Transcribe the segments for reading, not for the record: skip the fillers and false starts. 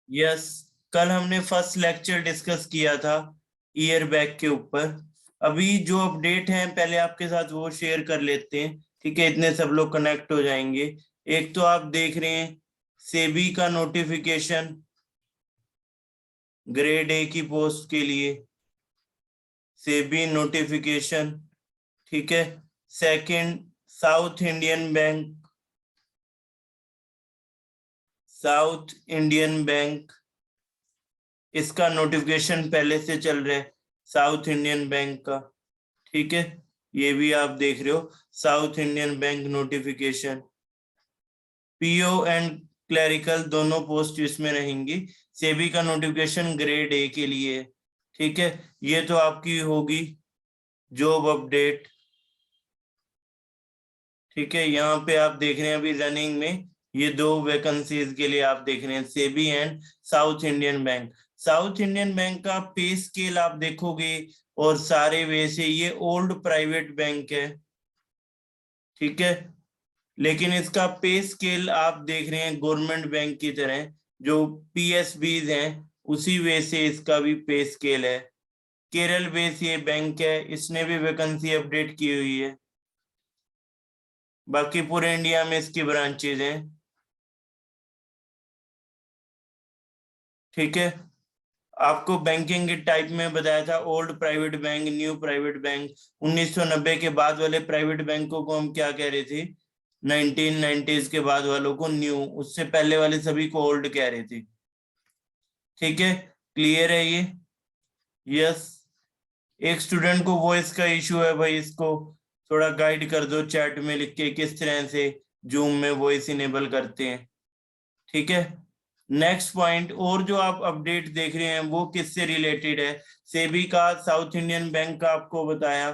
Yes, कल हमने first lecture discuss किया था ईयर बैग के ऊपर। अभी जो अपडेट है पहले आपके साथ वो शेयर कर लेते हैं, ठीक है? इतने सब लोग कनेक्ट हो जाएंगे। एक तो आप देख रहे हैं सेबी का नोटिफिकेशन ग्रेड ए की पोस्ट के लिए, सेबी नोटिफिकेशन, ठीक है। Second, south Indian bank, south Indian bank इसका नोटिफिकेशन पहले से चल रहा है, साउथ इंडियन बैंक का, ठीक है। ये भी आप देख रहे हो, south Indian bank notification. PO and clerical दोनों पोस्ट इसमें रहेंगी। सेबी का नोटिफिकेशन ग्रेड ए के लिए, ठीक है। ये तो आपकी होगी जॉब अपडेट, ठीक है। यहाँ पे आप देख रहे हैं अभी रनिंग में ये दो वैकेंसीज के लिए आप देख रहे हैं, SEBI and south Indian bank. South Indian bank का पे स्केल आप देखोगे और सारे वे से ये ओल्ड प्राइवेट बैंक है, ठीक है। लेकिन इसका पे स्केल आप देख रहे हैं गवर्नमेंट बैंक की तरह, जो पीएसबीज हैं उसी वे से इसका भी पे स्केल है। केरल बेस ये बैंक है, इसने भी वैकेंसी अपडेट की हुई है। बाकी पूरे इंडिया में इसकी ब्रांचेज हैं, ठीक है। आपको बैंकिंग के टाइप में बताया था, old private bank, new private bank. 1990 के बाद वाले प्राइवेट बैंकों को हम क्या कह रहे थे? 1990s के बाद वालों को न्यू, उससे पहले वाले सभी को ओल्ड कह रहे थे, ठीक है। क्लियर है ये? यस। एक स्टूडेंट को वॉइस का इशू है भाई, इसको थोड़ा गाइड कर दो चैट में लिख के किस तरह से जूम में वॉइस इनेबल करते हैं, ठीक है। नेक्स्ट पॉइंट, और जो आप अपडेट देख रहे हैं वो किससे रिलेटेड है? सेबी का, साउथ इंडियन बैंक का आपको बताया,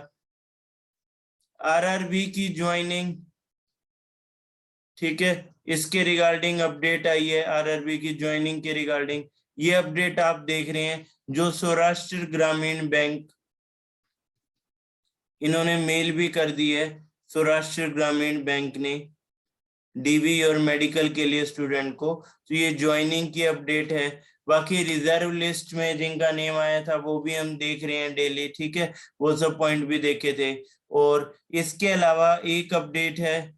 आरआरबी की ज्वाइनिंग, ठीक है। इसके रिगार्डिंग अपडेट आई है, आरआरबी की ज्वाइनिंग के रिगार्डिंग। ये अपडेट आप देख रहे हैं जो सौराष्ट्र ग्रामीण बैंक, इन्होंने मेल भी कर दी है, सौराष्ट्र ग्रामीण बैंक ने, डीवी और मेडिकल के लिए स्टूडेंट को। तो ये ज्वाइनिंग की अपडेट है। बाकी रिजर्व लिस्ट में जिनका नेम आया था वो भी हम देख रहे हैं डेली, ठीक है। वो सब पॉइंट भी देखे थे। और इसके अलावा एक अपडेट है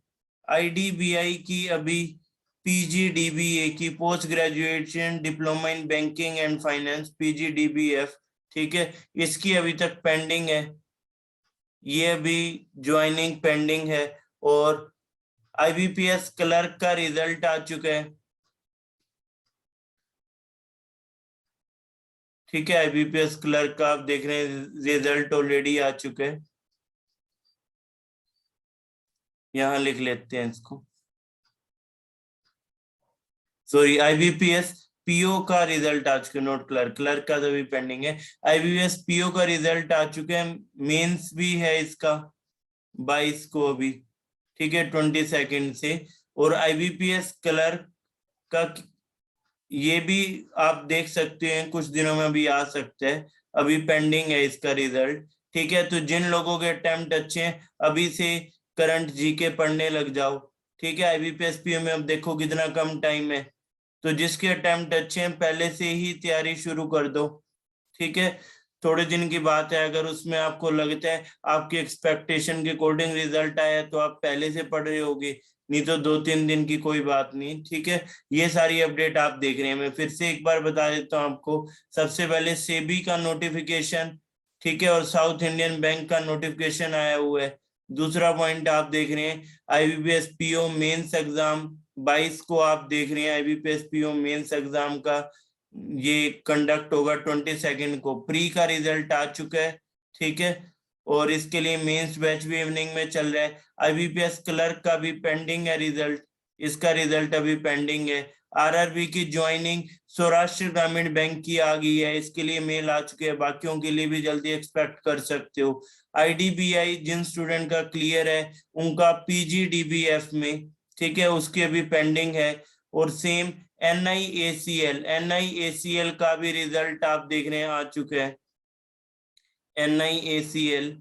आईडीबीआई की, अभी पीजीडीबीए की, post graduation diploma in banking and finance, PGDBF, ठीक है। इसकी अभी तक पेंडिंग है, ये अभी ज्वाइनिंग पेंडिंग है। और आईबीपीएस क्लर्क का रिजल्ट आ चुका है, ठीक है। आईबीपीएस क्लर्क का आप देख रहे हैं रिजल्ट ऑलरेडी आ चुका है। यहां लिख लेते हैं इसको, सॉरी, आईबीपीएस पीओ का रिजल्ट आ चुका है, नोट क्लर्क, क्लर्क का तो अभी पेंडिंग है। आईबीपीएस पीओ का रिजल्ट आ चुका है, मेंस भी है इसका 22 को अभी, ठीक है, 22 से। और आईबीपीएस क्लर्क का ये भी आप देख सकते हैं कुछ दिनों में भी आ सकता है, अभी पेंडिंग है इसका रिजल्ट, ठीक है। तो जिन लोगों के अटेम्प्ट अच्छे हैं अभी से करंट जीके पढ़ने लग जाओ, ठीक है। आईबीपीएस पीओ में अब देखो कितना कम टाइम है, तो जिसके अटेम्प्ट अच्छे हैं पहले से ही तैयारी शुरू कर दो, ठीक है। थोड़े दिन की बात है, अगर उसमें आपको लगता है आपकी एक्सपेक्टेशन के अकॉर्डिंग रिजल्ट आया तो आप पहले से पढ़ रहे होगे, नहीं तो 2-3 दिन की कोई बात नहीं, ठीक है। ये सारी अपडेट आप देख रहे हैं, मैं फिर से एक बार बता देता हूँ आपको। सबसे पहले सेबी का नोटिफिकेशन, ठीक है, और साउथ इंडियन बैंक का नोटिफिकेशन आया हुआ है। दूसरा पॉइंट आप देख रहे हैं आईबीपीएस पीओ मेंस एग्जाम 22 को, आप देख रहे हैं आईबीपीएस पीओ मेंस एग्जाम का ये कंडक्ट होगा 22 को। प्री का रिजल्ट आ चुका है, ठीक है। और इसके लिए मेंस बैच भी इवनिंग में चल रहा है। आईबीपीएस क्लर्क का भी पेंडिंग है रिजल्ट, इसका रिजल्ट अभी पेंडिंग है। आरआरबी की ज्वाइनिंग सौराष्ट्र ग्रामीण बैंक की आ गई है, इसके लिए मेल आ चुके हैं, बाकियों के लिए भी जल्दी एक्सपेक्ट कर सकते हो। आईडीबीआई जिन स्टूडेंट का क्लियर है उनका पीजीडीबीएफ में, ठीक है, उसकी अभी पेंडिंग है। और सेम एनआईएसीएल का भी रिजल्ट आप देख रहे हैं आ चुका है। एनआईएसीएल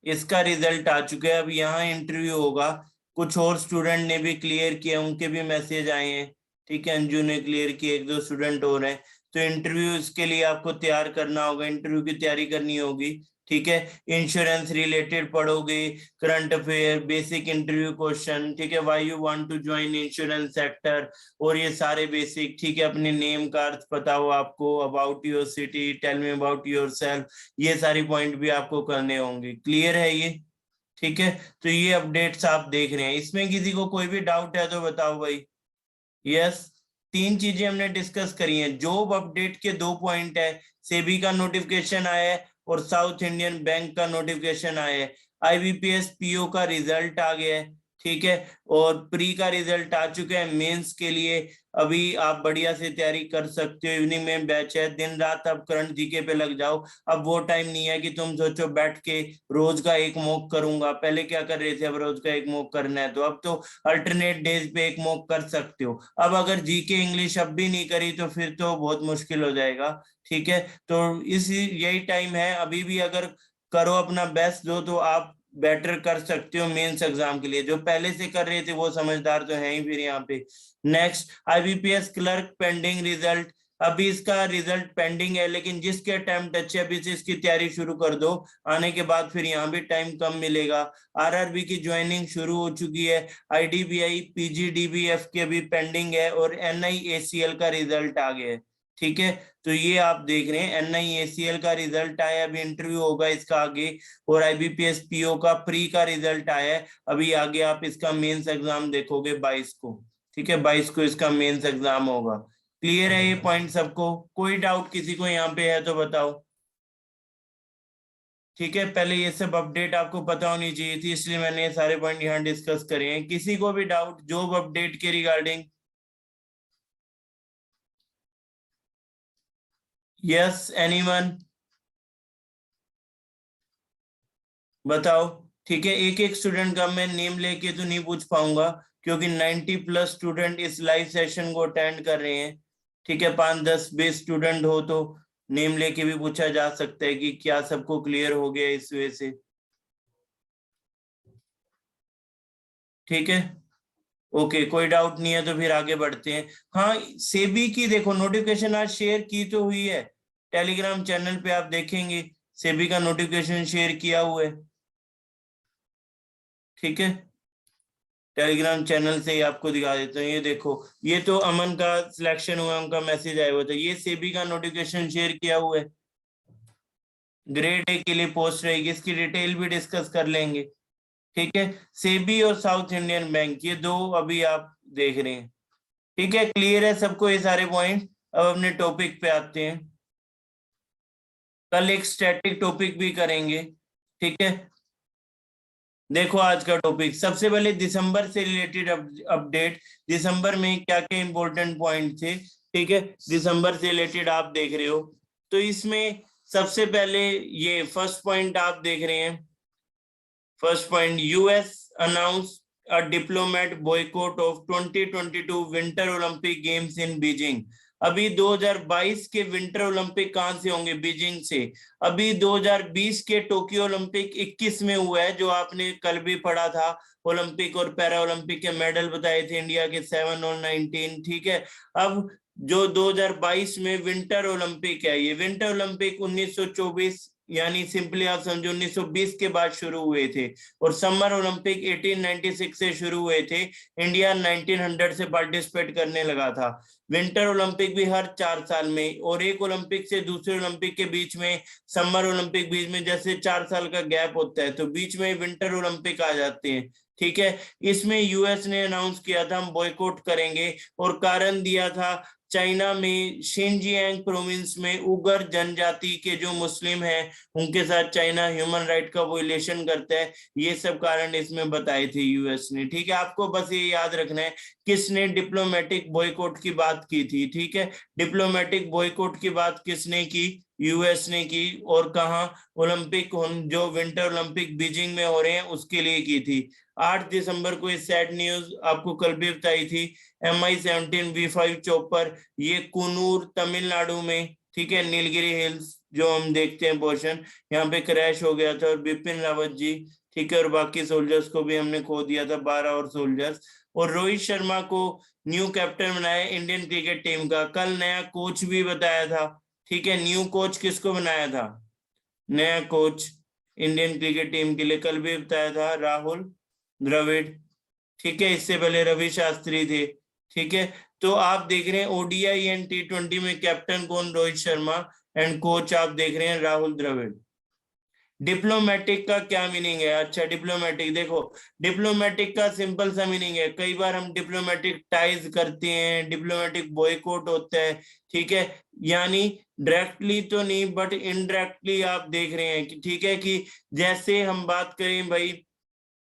इसका रिजल्ट आ चुका है, अब यहाँ इंटरव्यू होगा। कुछ और स्टूडेंट ने भी क्लियर किया, उनके भी मैसेज आए हैं, ठीक है, अंजू ने क्लियर किया, 1-2 स्टूडेंट और हैं। तो इंटरव्यू इसके लिए आपको तैयार करना होगा, इंटरव्यू की तैयारी करनी होगी। ठीक है, इंश्योरेंस रिलेटेड पढ़ोगे, current affair, basic interview question, ठीक है, why you want to join insurance sector, और ये सारे बेसिक। ठीक है, अपने नेम का अर्थ पता हो आपको, about your city, tell me about yourself, ये सारी पॉइंट भी आपको करने होंगे। क्लियर है ये? ठीक है, तो ये अपडेट्स आप देख रहे हैं। इसमें किसी को कोई भी डाउट है तो बताओ भाई। यस, 3 चीजें हमने डिस्कस करी हैं। जॉब अपडेट के 2 पॉइंट है, सेबी का नोटिफिकेशन आया है और साउथ इंडियन बैंक का नोटिफिकेशन आया है। आईबीपीएस पीओ का रिजल्ट आ गया है, ठीक है, और प्री का रिजल्ट आ चुका है मेंस के लिए। अभी आप बढ़िया से तैयारी कर सकते हो, इवनिंग में बैच है, दिन रात आप करंट जीके पे लग जाओ। अब वो टाइम नहीं है कि तुम सोचो बैठ के रोज का एक मॉक करूंगा। पहले क्या कर रहे थे, अब रोज का एक मॉक करना है, तो अब तो अल्टरनेट डेज पे एक मॉक कर सकते हो। अब अगर जीके इंग्लिश अब भी नहीं करी तो फिर तो बहुत मुश्किल हो जाएगा। ठीक है, तो इसी यही टाइम है, अभी भी अगर करो, अपना बेस्ट दो, तो आप बेटर कर सकते हो मेंस एग्जाम के लिए। जो पहले से कर रहे थे वो समझदार तो है ही फिर यहाँ पे। Next, IBPS clerk pending result. अभी इसका रिजल्ट पेंडिंग है, लेकिन जिसके अटेम्प्ट अच्छे, अभी से इसकी तैयारी शुरू कर दो, आने के बाद फिर यहाँ भी टाइम कम मिलेगा। आरआरबी की ज्वाइनिंग शुरू हो चुकी है। आईडीबीआई पीजीडीबीएफ के अभी पेंडिंग है, और एनआईएसीएल का रिजल्ट आ गया है। ठीक है, तो ये आप देख रहे हैं, एनआईएसीएल का रिजल्ट आया, अभी इंटरव्यू होगा इसका आगे। और आईबीपीएस पीओ का प्री का रिजल्ट आया है, अभी आगे आप इसका मेंस एग्जाम देखोगे 22 को। ठीक है, 22 को इसका मेंस एग्जाम होगा। क्लियर है ये पॉइंट सबको? कोई डाउट किसी को यहाँ पे है तो बताओ। ठीक है, पहले ये सब अपडेट आपको पता होनी चाहिए थी, इसलिए मैंने ये सारे पॉइंट यहाँ डिस्कस करे हैं। किसी को भी डाउट जॉब अपडेट के रिगार्डिंग? Yes, anyone? बताओ। ठीक है, एक एक स्टूडेंट का मैं नेम लेके तो नहीं पूछ पाऊंगा, क्योंकि 90+ स्टूडेंट इस लाइव सेशन को अटेंड कर रहे हैं। ठीक है, 5, 10, 20 स्टूडेंट हो तो नेम लेके भी पूछा जा सकता है कि क्या सबको क्लियर हो गया इस वजह से। ठीक है, ओके, कोई डाउट नहीं है तो फिर आगे बढ़ते हैं। हाँ, सेबी की देखो नोटिफिकेशन आज शेयर की तो हुई है, टेलीग्राम चैनल पे आप देखेंगे सेबी का नोटिफिकेशन शेयर किया हुआ है। ठीक है, टेलीग्राम चैनल से ही आपको दिखा देता हूँ। ये देखो, ये तो अमन का सिलेक्शन हुआ, उनका मैसेज आया हुआ था। ये सेबी का नोटिफिकेशन शेयर किया हुआ है, ग्रेड ए के लिए पोस्ट रहेगी, इसकी डिटेल भी डिस्कस कर लेंगे। ठीक है, सेबी और साउथ इंडियन बैंक, ये दो अभी आप देख रहे हैं। ठीक है, क्लियर है सबको ये सारे पॉइंट? अब अपने टॉपिक पे आते हैं। कल एक स्टैटिक टॉपिक भी करेंगे। ठीक है, देखो आज का टॉपिक सबसे पहले दिसंबर से रिलेटेड अपडेट। दिसंबर में क्या क्या इंपॉर्टेंट पॉइंट थे? ठीक है, दिसंबर से रिलेटेड आप देख रहे हो, तो इसमें सबसे पहले ये फर्स्ट पॉइंट आप देख रहे हैं। First point, US announce a diplomat boycott of 2022 winter Olympic games in Beijing. अभी 2022 के विंटर ओलंपिक कहां से होंगे? बीजिंग से। अभी 2020 के टोक्यो ओलंपिक 21 में हुआ है, जो आपने कल भी पढ़ा था। ओलंपिक और पैरा ओलंपिक के मेडल बताए थे इंडिया के 7 और 19। ठीक है, अब जो 2022 में विंटर ओलंपिक है, ये विंटर ओलंपिक 1924, यानी सिंपली आप समझो 1920 के बाद शुरू हुए थे। और समर ओलंपिक 1896 से शुरू हुए थे। इंडिया 1900 से पार्टिसिपेट करने लगा था। विंटर ओलंपिक भी हर 4 साल में, और एक ओलंपिक से दूसरे ओलंपिक के बीच में, समर ओलंपिक बीच में जैसे 4 साल का गैप होता है, तो बीच में विंटर ओलंपिक आ जाते हैं। ठीक है, इसमें यूएस ने अनाउंस किया था हम बॉयकॉट करेंगे, और कारण दिया था चाइना में शिनजियांग प्रोविंस में उगर जनजाति के जो मुस्लिम हैं, उनके साथ चाइना ह्यूमन राइट का वोलेशन करता है। ये सब कारण इसमें बताए थे यूएस ने। ठीक है, आपको बस ये याद रखना है किसने डिप्लोमेटिक बॉयकॉट की बात की थी। ठीक है, डिप्लोमेटिक बॉयकॉट की बात किसने की? यूएस ने की। और कहा? ओलंपिक जो विंटर ओलंपिक बीजिंग में हो रहे हैं उसके लिए की थी। 8 दिसंबर को ये सैड न्यूज आपको कल भी बताई थी। MI-17V5 चॉपर, ये कुनूर तमिलनाडु में, ठीक है, नीलगिरी हिल्स जो हम देखते हैं पोर्शन, यहाँ पे क्रैश हो गया था। और बिपिन रावत जी, ठीक है, और बाकी सोल्जर्स को भी हमने खो दिया था, 12 और सोल्जर्स। और रोहित शर्मा को न्यू कैप्टन बनाया इंडियन क्रिकेट टीम का। कल नया कोच भी बताया था, ठीक है। न्यू कोच किसको बनाया था, नया कोच इंडियन क्रिकेट टीम के लिए कल भी बताया था, राहुल द्रविड़, ठीक है। इससे पहले रवि शास्त्री थे, ठीक है। तो आप देख रहे हैं ओडीआई एंड T20 में कैप्टन कौन, रोहित शर्मा, एंड कोच आप देख रहे हैं राहुल द्रविड़। डिप्लोमेटिक का क्या मीनिंग है, अच्छा डिप्लोमेटिक देखो, डिप्लोमेटिक का सिंपल सा मीनिंग है, कई बार हम डिप्लोमेटिक टाइज करते हैं, डिप्लोमेटिक बॉयकॉट होता है, ठीक है। यानी डायरेक्टली तो नहीं बट इनडायरेक्टली आप देख रहे हैं कि, ठीक है, कि जैसे हम बात करें भाई,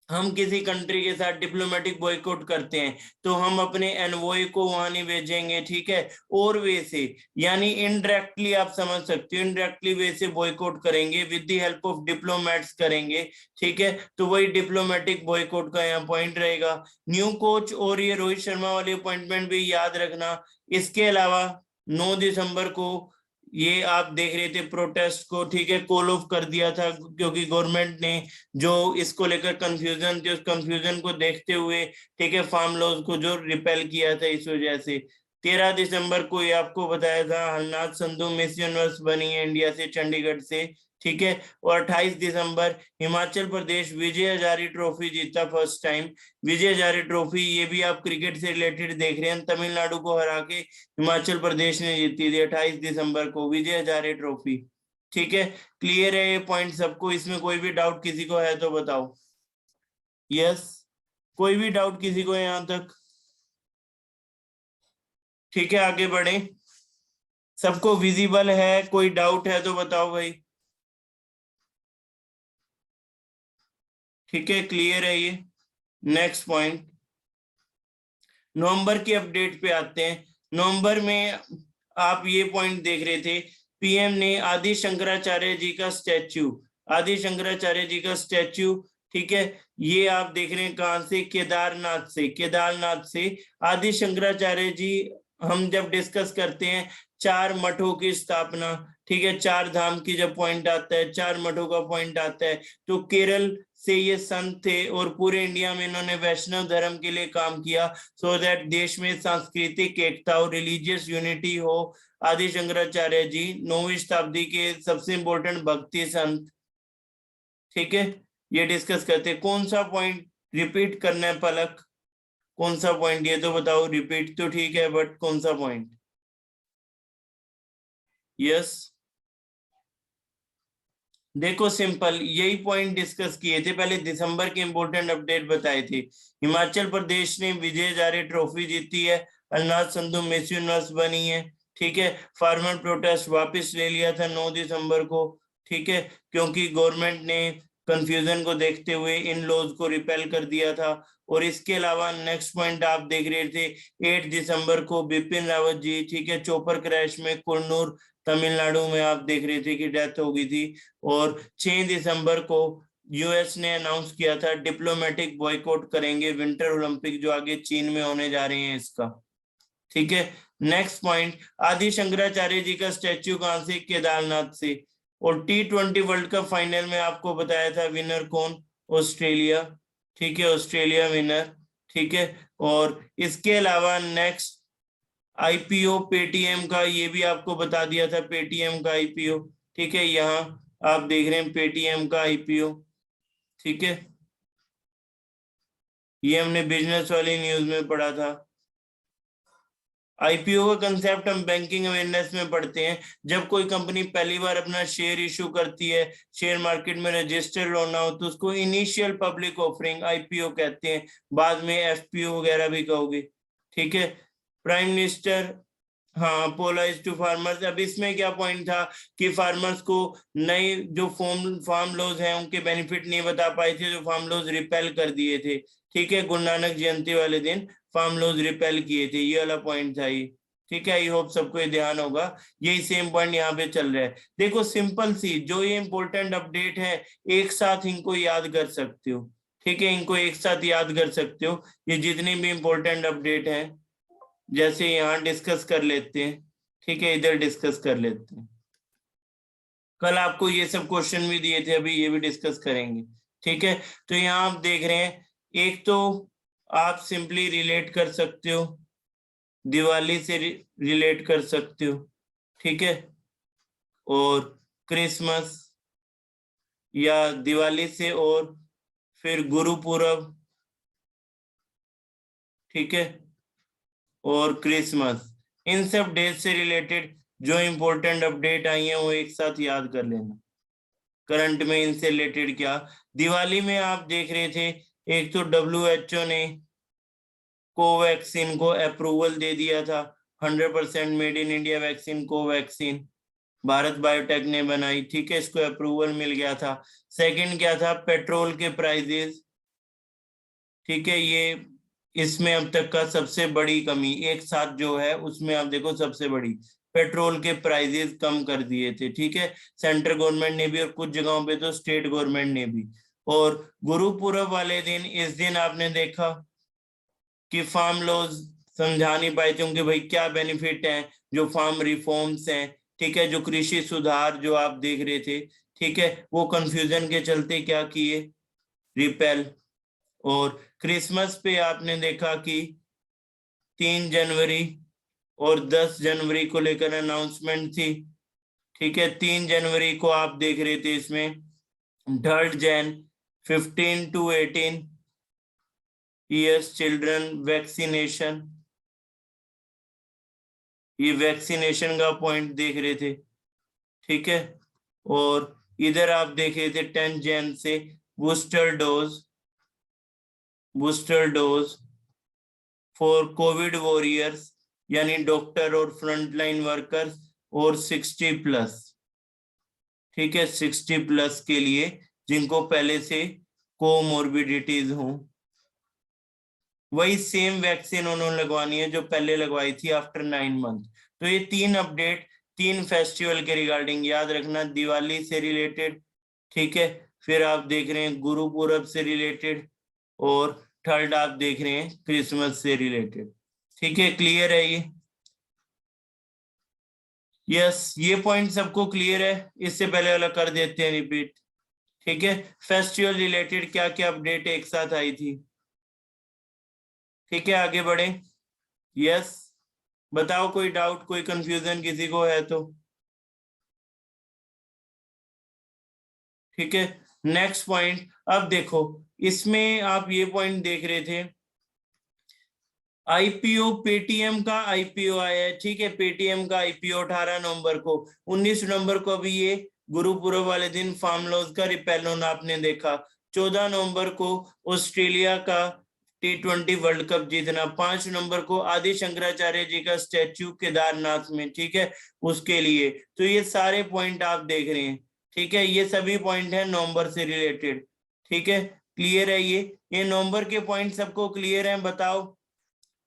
हम किसी कंट्री के साथ डिप्लोमेटिक बॉयकॉट करते हैं तो हम अपने एनवॉय को वहां नहीं भेजेंगे, ठीक है। और वे से यानी इनडायरेक्टली आप समझ सकते हो, इनडायरेक्टली वे से बॉयकॉट करेंगे, with the help of diplomats करेंगे, ठीक है। तो वही डिप्लोमेटिक बॉयकॉट का यहाँ पॉइंट रहेगा। न्यू कोच और ये रोहित शर्मा वाली अपॉइंटमेंट भी याद रखना। इसके अलावा 9 दिसंबर को ये आप देख रहे थे प्रोटेस्ट को, ठीक है, कॉल ऑफ कर दिया था, क्योंकि गवर्नमेंट ने जो इसको लेकर कंफ्यूजन थी, उस कंफ्यूजन को देखते हुए, ठीक है, फार्म लॉज को जो रिपेल किया था इस वजह से। 13 दिसंबर को ये आपको बताया था हरनाथ संधू मिस यूनिवर्स बनी है इंडिया से, चंडीगढ़ से, ठीक है। और 28 दिसंबर हिमाचल प्रदेश विजय हजारे ट्रॉफी जीता first time. Vijay Hazare trophy ये भी आप क्रिकेट से रिलेटेड देख रहे हैं, तमिलनाडु को हरा के हिमाचल प्रदेश ने जीती थी 28 दिसंबर को विजय हजारे ट्रॉफी, ठीक है। क्लियर है ये पॉइंट सबको, इसमें कोई भी डाउट किसी को है तो बताओ। यस, कोई भी डाउट किसी को यहां तक, ठीक है, आगे बढ़े। सबको विजिबल है, कोई डाउट है तो बताओ भाई, ठीक है, क्लियर है ये। नेक्स्ट पॉइंट, नवंबर की अपडेट पे आते हैं। नवंबर में आप ये पॉइंट देख रहे थे, पीएम ने आदि शंकराचार्य जी का स्टैच्यू, आदि शंकराचार्य जी का स्टैच्यू, ठीक है, ये आप देख रहे हैं कहां से, केदारनाथ से, केदारनाथ से। आदि शंकराचार्य जी हम जब डिस्कस करते हैं 4 मठों की स्थापना, ठीक है, 4 धाम की जब पॉइंट आता है, 4 मठों का पॉइंट आता है, तो केरल से ये संत थे और पूरे इंडिया में इन्होंने वैष्णव धर्म के लिए काम किया, सो दैट देश में सांस्कृतिक एकता और रिलीजियस यूनिटी हो। आदि शंकराचार्य जी 9वीं शताब्दी के सबसे इंपॉर्टेंट भक्ति संत, ठीक है। ये डिस्कस करते हैं, कौन सा पॉइंट रिपीट करना है पलक, कौन सा पॉइंट ये तो बताओ, रिपीट तो ठीक है बट कौन सा पॉइंट। यस, देखो सिंपल यही पॉइंट डिस्कस किए थे, पहले दिसंबर के इंपॉर्टेंट अपडेट बताए थे। हिमाचल प्रदेश ने विजय हजारे ट्रॉफी जीती है, हरनाथ संधू मिस यूनिवर्स बनी है, ठीक है। फार्मर प्रोटेस्ट वापस ले लिया था 9 दिसंबर को, ठीक है, क्योंकि गवर्नमेंट ने कंफ्यूजन को देखते हुए इन लॉज को रिपेल कर दिया था। और इसके अलावा नेक्स्ट पॉइंट आप देख रहे थे 8 दिसंबर को बिपिन रावत जी, ठीक है, चोपर क्रैश में कुन्नूर तमिलनाडु में आप देख रहे थे कि डेथ हो गई थी। और 6 दिसंबर को यूएस ने अनाउंस किया था डिप्लोमेटिक बॉयकॉट करेंगे विंटर ओलंपिक जो आगे चीन में होने जा रहे हैं इसका, ठीक है। नेक्स्ट पॉइंट, आदि शंकराचार्य जी का स्टैच्यू कहां से, केदारनाथ से। और T20 वर्ल्ड कप फाइनल में आपको बताया था विनर कौन, ऑस्ट्रेलिया, ठीक है, ऑस्ट्रेलिया विनर, ठीक है। और इसके अलावा नेक्स्ट आईपीओ पेटीएम का, ये भी आपको बता दिया था पेटीएम का आईपीओ, ठीक है, यहाँ आप देख रहे हैं पेटीएम का आईपीओ, ठीक है, ये हमने बिजनेस वाली न्यूज में पढ़ा था। आईपीओ का कंसेप्ट हम बैंकिंग अवेयरनेस में पढ़ते हैं, जब कोई कंपनी पहली बार अपना शेयर इशू करती है, शेयर मार्केट में रजिस्टर्ड होना हो, तो उसको इनिशियल पब्लिक ऑफरिंग आईपीओ कहते हैं, बाद में एफपीओ वगैरह भी कहोगे, ठीक है। प्राइम मिनिस्टर, हाँ, पोलाइज टू फार्मर्स। अब इसमें क्या पॉइंट था कि फार्मर्स को नए जो फार्म लॉज हैं उनके बेनिफिट नहीं बता पाए थे, जो फार्म लॉज रिपेल कर दिए थे, ठीक है, गुरु नानक जयंती वाले दिन फार्म लॉज रिपेल किए थे, ये वाला पॉइंट था ये, ठीक है। आई होप सबको ये ध्यान होगा, यही सेम पॉइंट यहाँ पे चल रहा है। देखो सिंपल सी जो ये इंपॉर्टेंट अपडेट है, एक साथ इनको याद कर सकते हो, ठीक है, इनको एक साथ याद कर सकते हो, ये जितने भी इंपॉर्टेंट अपडेट हैं, जैसे यहाँ डिस्कस कर लेते हैं, ठीक है, इधर डिस्कस कर लेते हैं। कल आपको ये सब क्वेश्चन भी दिए थे, अभी ये भी डिस्कस करेंगे, ठीक है। तो यहाँ आप देख रहे हैं, एक तो आप सिंपली रिलेट कर सकते हो, दिवाली से रिलेट कर सकते हो, ठीक है। और क्रिसमस या दिवाली से, और फिर गुरुपुरब, ठीक है, और क्रिसमस, इन सब डेज से रिलेटेड जो इम्पोर्टेंट अपडेट आई है वो एक साथ याद कर लेना। करंट में इनसे रिलेटेड क्या, दिवाली में आप देख रहे थे, एक तो WHO ने कोवैक्सीन को अप्रूवल दे दिया था, 100% made in India vaccine Covaxin Bharat biotech ने बनाई, ठीक है, इसको अप्रूवल मिल गया था। सेकंड क्या था, पेट्रोल के प्राइसेस, ठीक है, ये इसमें अब तक का सबसे बड़ी कमी एक साथ जो है उसमें आप देखो सबसे बड़ी, पेट्रोल के प्राइसेस कम कर दिए थे, ठीक है, सेंट्रल गवर्नमेंट ने भी और कुछ जगहों पे तो स्टेट गवर्नमेंट ने भी। और गुरुपुरब वाले दिन, इस दिन आपने देखा कि फार्म लॉज समझा नहीं पाए थे उनके भाई क्या बेनिफिट है, जो फार्म रिफॉर्म्स हैं, ठीक है, जो कृषि सुधार जो आप देख रहे थे, ठीक है, वो कंफ्यूजन के चलते क्या किए, रिपेल। और क्रिसमस पे आपने देखा कि 3 जनवरी और 10 जनवरी को लेकर अनाउंसमेंट थी, ठीक है, 3 जनवरी को आप देख रहे थे इसमें 3rd Jan 15 to 18 years children vaccination, ये वैक्सीनेशन का पॉइंट देख रहे थे, ठीक है। और इधर आप देख रहे थे 10 Jan से booster dose for Covid warriors, यानी डॉक्टर और फ्रंटलाइन वर्कर्स और 60+, ठीक है, 60+ के लिए जिनको पहले से कोमोर्बिडिटीज हों, वही सेम वैक्सीन उन्होंने लगवानी है जो पहले लगवाई थी आफ्टर 9 मंथ। तो ये 3 अपडेट 3 फेस्टिवल के रिगार्डिंग याद रखना, दिवाली से रिलेटेड, ठीक है, फिर आप देख रहे हैं गुरुपुरब से रिलेटेड, और थर्ड आप देख रहे हैं क्रिसमस से रिलेटेड, ठीक है, क्लियर है ये? यस, ये पॉइंट सबको क्लियर है? इससे पहले वाला कर देते हैं रिपीट, ठीक है। फेस्टिवल रिलेटेड क्या क्या अपडेट एक साथ आई थी, ठीक है, आगे बढ़े। यस, बताओ, कोई डाउट कोई कंफ्यूजन किसी को है तो, ठीक है। नेक्स्ट पॉइंट, अब देखो इसमें आप ये पॉइंट देख रहे थे, आईपीओ पेटीएम का आईपीओ आया है, ठीक है, पेटीएम का आईपीओ 18 नवंबर को, 19 नवंबर को अभी ये गुरुपुरब वाले दिन फार्म लॉज का रिपेल होना आपने देखा, 14 नवंबर को ऑस्ट्रेलिया का T20 वर्ल्ड कप जीतना, 5 नवंबर को आदि शंकराचार्य जी का स्टैच्यू केदारनाथ में, ठीक है, उसके लिए। तो ये सारे पॉइंट आप देख रहे हैं, ठीक है, ये सभी पॉइंट है नवंबर से रिलेटेड, ठीक है, क्लियर है ये नवंबर के पॉइंट सबको क्लियर है? बताओ,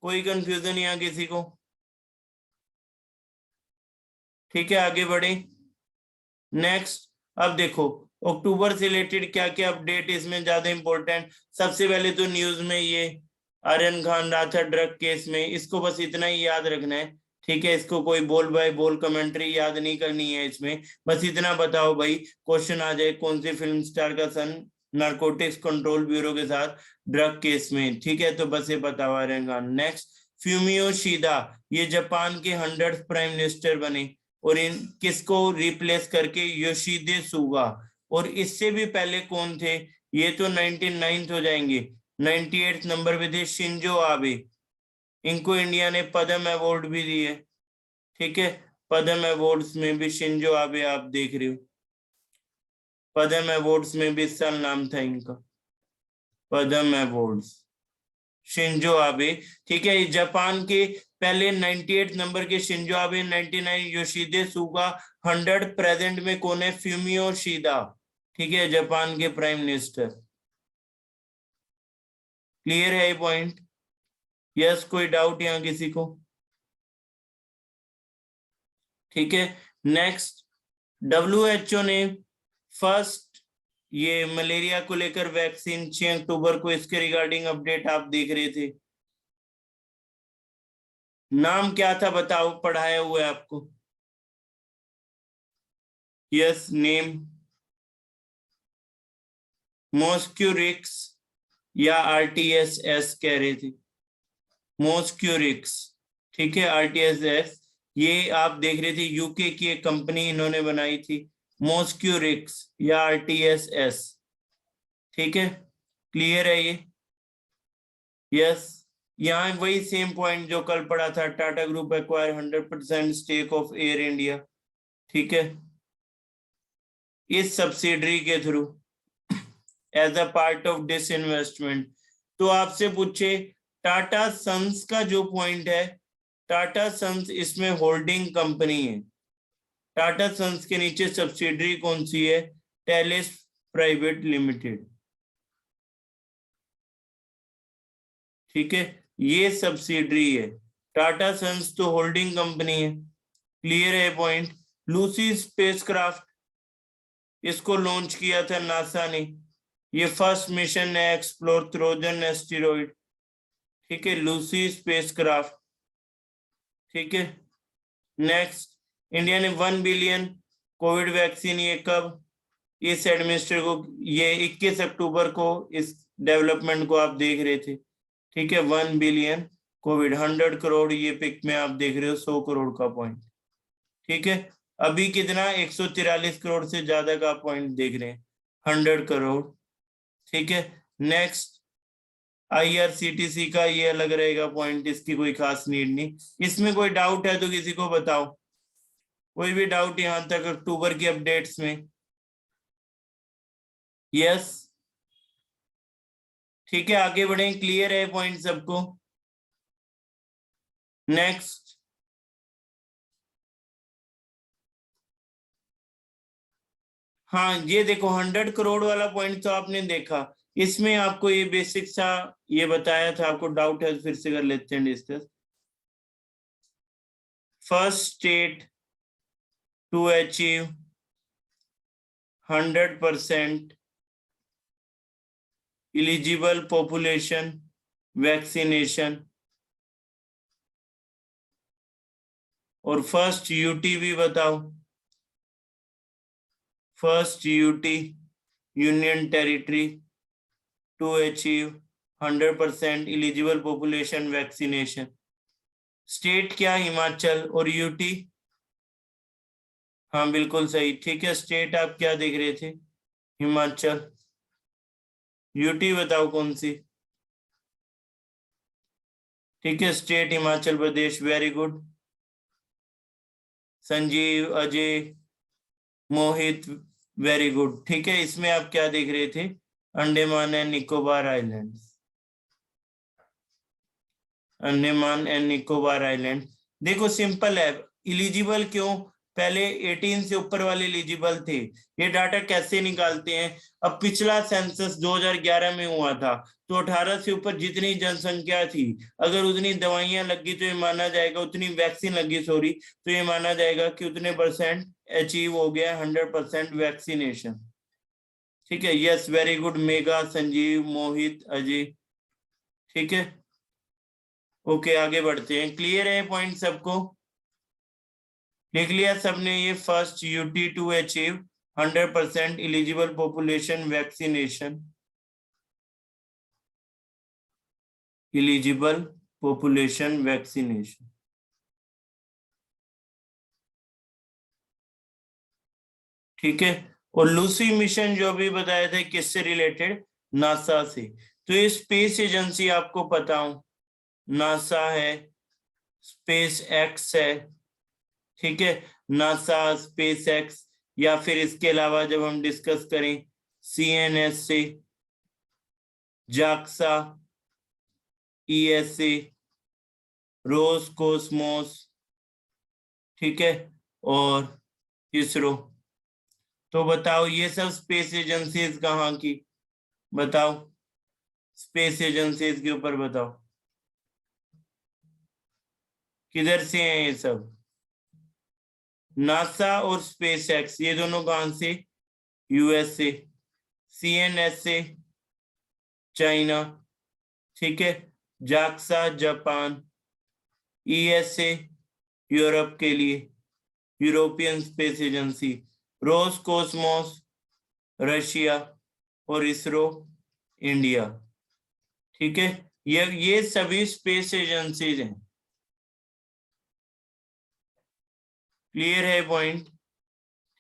कोई कंफ्यूजन यहाँ किसी को? ठीक है, आगे बढ़े। नेक्स्ट, अब देखो अक्टूबर से रिलेटेड क्या क्या अपडेट इसमें ज्यादा इंपॉर्टेंट, सबसे पहले तो न्यूज में ये आर्यन खान रहा था ड्रग केस में, इसको बस इतना ही याद रखना है, ठीक है, इसको कोई बोल बाय बोल कमेंट्री याद नहीं करनी है इसमें, बस इतना बताओ भाई, क्वेश्चन आ जाए कौन सी फिल्म स्टार का सन नारकोटिक्स कंट्रोल ब्यूरो के साथ ड्रग केस में, ठीक है, तो बस ये बताओ आर्यन खान। नेक्स्ट, फ्यूमियो शिदा, ये जापान के 100th प्राइम मिनिस्टर बने, और इन किसको रिप्लेस करके, योशिदे सुगा। और इससे भी पहले कौन थे, ये तो 99th हो जाएंगे, 98th नंबर पे थे शिंजो आबे, इनको इंडिया ने पद्म अवार्ड भी दिए, ठीक है, पद्म अवार्ड्स में भी शिंजो आबे आप देख रहे हो, पद्म अवार्ड्स में भी इस साल नाम था इनका, पद्म अवार्ड्स शिंजो आबे, ठीक है, जापान के पहले 98 नंबर के शिंजो आबे, 99 योशिदे सुगा, 100 प्रेजेंट में कौन है, फ्यूमियो शिदा, ठीक है, जापान के प्राइम मिनिस्टर। क्लियर है ये पॉइंट? यस, कोई डाउट यहाँ किसी को? ठीक है। नेक्स्ट, WHO ने फर्स्ट ये मलेरिया को लेकर वैक्सीन 6 अक्टूबर को, इसके रिगार्डिंग अपडेट आप देख रहे थे, नाम क्या था बताओ, पढ़ाया हुआ है आपको? यस, नेम मॉस्क्यूरिक्स या RTS कह रहे थे, मॉस्क्यूरिक्स, ठीक है, RTS ये आप देख रहे थे यूके की एक कंपनी इन्होंने बनाई थी, मॉस्क्यूरिक्स या RTS। ठीक है, क्लियर है ये? यस। यहाँ वही सेम पॉइंट जो कल पढ़ा था, Tata group acquire 100% stake of air India. ठीक है, इस सब्सिडरी के through as a part of disinvestment. तो आपसे पूछे टाटा सन्स का जो पॉइंट है, टाटा सन्स इसमें होल्डिंग कंपनी है, टाटा सन्स के नीचे सब्सिडरी कौन सी है? Talace private limited. ठीक है, ये सब्सिडरी है, टाटा सन्स तो होल्डिंग कंपनी है। क्लियर है पॉइंट? लूसी स्पेसक्राफ्ट, इसको लॉन्च किया था नासा ने, ये फर्स्ट मिशन है एक्सप्लोर ट्रोजन एस्टेरॉइड। ठीक है, लूसी स्पेसक्राफ्ट। ठीक है, नेक्स्ट, इंडिया ने 1 बिलियन कोविड वैक्सीन, ये कब? इस एडमिनिस्ट्रेटर को, ये 21 अक्टूबर को इस डेवलपमेंट को आप देख रहे थे। ठीक है, 1 बिलियन कोविड, 100 करोड़, ये पिक में आप देख रहे हो 100 करोड़ का पॉइंट। ठीक है, अभी कितना? 143 करोड़ से ज्यादा का पॉइंट देख रहे हैं, 100 करोड़। ठीक है, नेक्स्ट, IRCTC का ये अलग रहेगा पॉइंट, इसकी कोई खास नीड नहीं। इसमें कोई डाउट है तो किसी को बताओ, कोई भी डाउट यहां तक अक्टूबर की अपडेट्स में? यस। ठीक है, आगे बढ़े, क्लियर है पॉइंट सबको? नेक्स्ट, हाँ ये देखो 100 करोड़ वाला पॉइंट तो आपने देखा, इसमें आपको ये बेसिक सा ये बताया था, आपको डाउट है तो फिर से कर लेते हैं discuss. First state to achieve 100% eligible population vaccination, और फर्स्ट यूटी भी बताओ, first UT union territory to achieve 100% eligible population vaccination. State क्या? हिमाचल, और यूटी? हाँ बिल्कुल सही। ठीक है, स्टेट आप क्या देख रहे थे? हिमाचल। यूटी बताओ कौन सी? ठीक है, state Himachal Pradesh, very good. Sanjeev, Ajay, मोहित, वेरी गुड। ठीक है, इसमें आप क्या देख रहे थे? Andaman and Nicobar islands, Andaman and Nicobar island. देखो सिंपल है, इलिजिबल क्यों? पहले 18 से ऊपर वाले एलिजिबल थे। ये डाटा कैसे निकालते हैं? अब पिछला सेंसस 2011 में हुआ था, तो 18 से ऊपर जितनी जनसंख्या थी, अगर उतनी दवाइयां लगी तो ये माना जाएगा, उतनी वैक्सीन लगी सॉरी, तो ये माना जाएगा कि उतने परसेंट अचीव हो गया 100% वैक्सीनेशन। ठीक है, yes very good Megha, Sanjeev, Mohit, Ajay. ठीक है, ओके आगे बढ़ते हैं। क्लियर है पॉइंट सबको? लिख लिया सबने ये? First UT to achieve 100% eligible population vaccination, eligible population vaccination. ठीक है, और लूसी मिशन जो भी बताया था किससे रिलेटेड? नासा से। तो ये स्पेस एजेंसी आपको पता हो, नासा है, स्पेस एक्स है। ठीक है, नासा, स्पेस एक्स, या फिर इसके अलावा जब हम डिस्कस करें CNS से, जाक्सा, ESA, रोस कोस्मोस। ठीक है, और इसरो। तो बताओ ये सब स्पेस एजेंसीज कहाँ की? बताओ, स्पेस एजेंसीज के ऊपर बताओ, किधर से हैं ये सब? नासा और स्पेस एक्स, ये दोनों कहां से? USA। CNS से चाइना। ठीक है, जाक्सा जापान, ESA यूरोप के लिए, यूरोपियन स्पेस एजेंसी, रोस कोस्मोस रशिया, और इसरो इंडिया। ठीक है, ये सभी स्पेस एजेंसीज हैं। क्लियर है पॉइंट?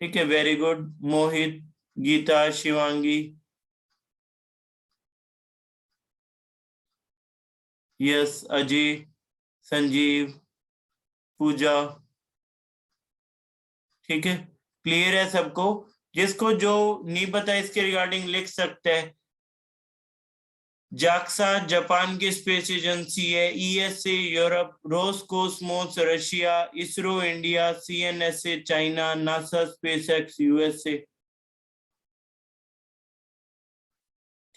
ठीक है, वेरी गुड। मोहित, गीता, शिवांगी, यस, अजय, संजीव, पूजा। ठीक है, क्लियर है सबको? जिसको जो नहीं पता इसके रिगार्डिंग लिख सकते हैं। जाक्सा जापान की स्पेस एजेंसी है, ESA Europe, Roscosmos Russia, ISRO India, CNSA China, NASA SpaceX USA.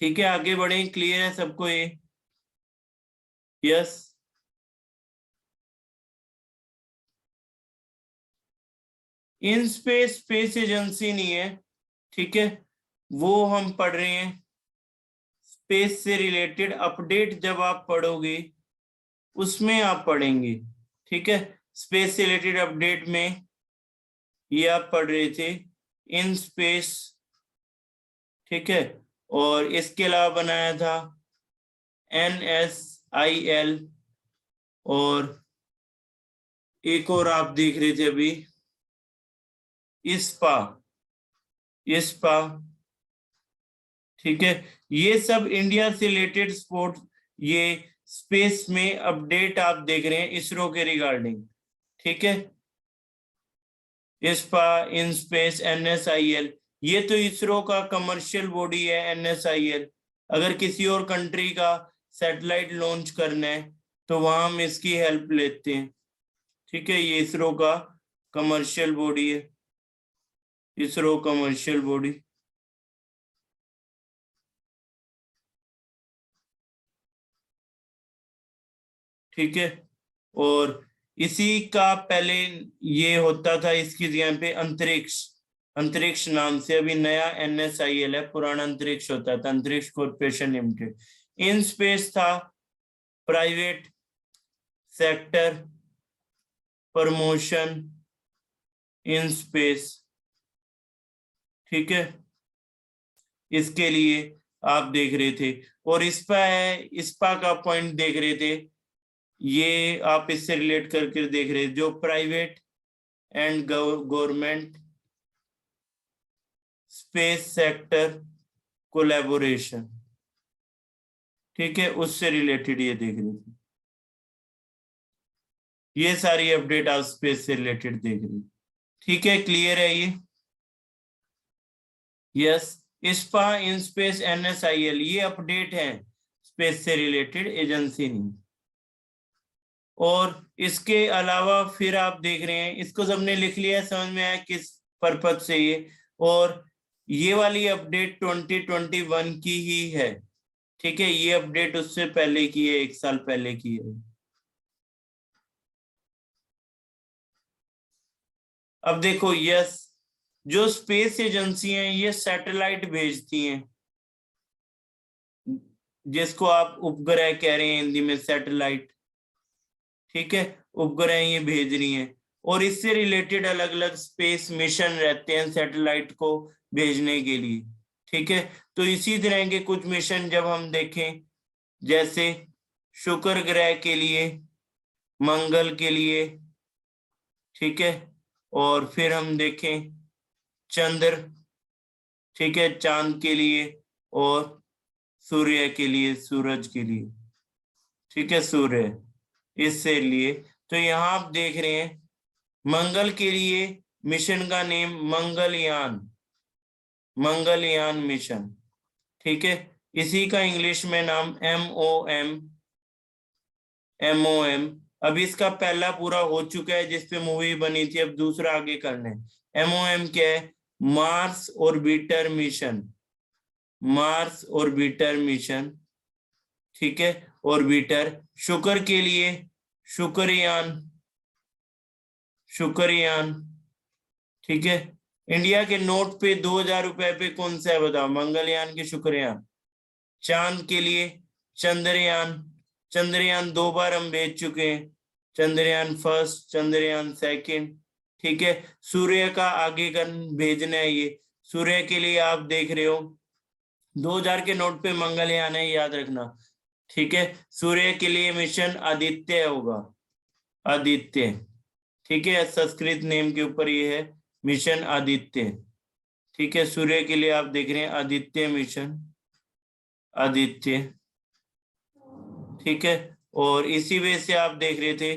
ठीक है, आगे बढ़े। क्लियर है सबको ये? यस। इन स्पेस स्पेस एजेंसी नहीं है, ठीक है, वो हम पढ़ रहे हैं स्पेस से रिलेटेड अपडेट। जब आप पढ़ोगे उसमें आप पढ़ेंगे, ठीक है। स्पेस से रिलेटेड अपडेट में ये आप पढ़ रहे थे इन स्पेस, ठीक है। और इसके अलावा बनाया था NSIL, और एक और आप देख रहे थे अभी ISPA, ISPA, ठीक है। ये सब इंडिया से रिलेटेड स्पोर्ट, ये स्पेस में अपडेट आप देख रहे हैं इसरो के रिगार्डिंग, ठीक है। ISPA, इन स्पेस, NSIL, ये तो इसरो का कमर्शियल बॉडी है। NSIL अगर किसी और कंट्री का सैटेलाइट लॉन्च करना है तो वहां हम इसकी हेल्प लेते हैं, ठीक है। ये इसरो का कमर्शियल बॉडी है, इसरो कमर्शियल बॉडी। ठीक है, और इसी का पहले ये होता था इसकी जगह पे अंतरिक्ष, अंतरिक्ष नाम से। अभी नया NSIL है, पुराना अंतरिक्ष होता था अंतरिक्ष कॉर्पोरेशन लिमिटेड। इन स्पेस था private sector promotion in space, ठीक है। इसके लिए आप देख रहे थे, और ISPA है, ISPA का पॉइंट देख रहे थे, ये आप इससे रिलेट करके देख रहे थे, जो private and government space sector collaboration, ठीक है, उससे रिलेटेड ये देख रहे थे। ये सारी अपडेट आप स्पेस से रिलेटेड देख रहे हैं, ठीक है। क्लियर है ये? Yes. ISPA, in space, NSIL, ये अपडेट है स्पेस से रिलेटेड, एजेंसी नहीं। और इसके अलावा फिर आप देख रहे हैं, इसको सबने लिख लिया, समझ में आया किस पर्पज से ये। और ये वाली अपडेट 2021 की ही है, ठीक है। ये अपडेट उससे पहले की है, 1 साल पहले की है। अब देखो, यस, जो स्पेस एजेंसी हैं ये सैटेलाइट भेजती हैं, जिसको आप उपग्रह कह रहे हैं हिंदी में, सैटेलाइट, ठीक है। उपग्रह ये भेज रही हैं, और इससे रिलेटेड अलग अलग स्पेस मिशन रहते हैं सैटेलाइट को भेजने के लिए, ठीक है। तो इसी तरह के कुछ मिशन जब हम देखें, जैसे शुक्र ग्रह के लिए, मंगल के लिए, ठीक है। और फिर हम देखें चंद्र, ठीक है, चांद के लिए, और सूर्य के लिए, सूरज के लिए, ठीक है, सूर्य, इससे लिए। तो यहाँ आप देख रहे हैं मंगल के लिए मिशन का नेम मंगलयान, मंगलयान मिशन, ठीक है। इसी का इंग्लिश में नाम MOM। अभी इसका पहला पूरा हो चुका है जिसपे मूवी बनी थी, अब दूसरा आगे करना है। MOM क्या है? Mars orbiter mission, Mars orbiter mission, ठीक है। ऑर्बिटर, शुक्र के लिए शुक्रयान, शुक्रयान, ठीक है। इंडिया के नोट पे 2000 रुपए पे कौन सा है बताओ? मंगलयान के शुक्रयान। चांद के लिए चंद्रयान, चंद्रयान 2 बार हम भेज चुके हैं, चंद्रयान फर्स्ट, चंद्रयान सेकंड, ठीक है। सूर्य का आगे कर भेजना है, ये सूर्य के लिए आप देख रहे हो 2000 के नोट पे मंगलयान है, याद रखना, ठीक है। सूर्य के लिए मिशन आदित्य होगा, आदित्य, ठीक है, संस्कृत नेम के ऊपर ये है मिशन आदित्य। ठीक है, सूर्य के लिए आप देख रहे हैं आदित्य मिशन, आदित्य। ठीक है, और इसी वजह से आप देख रहे थे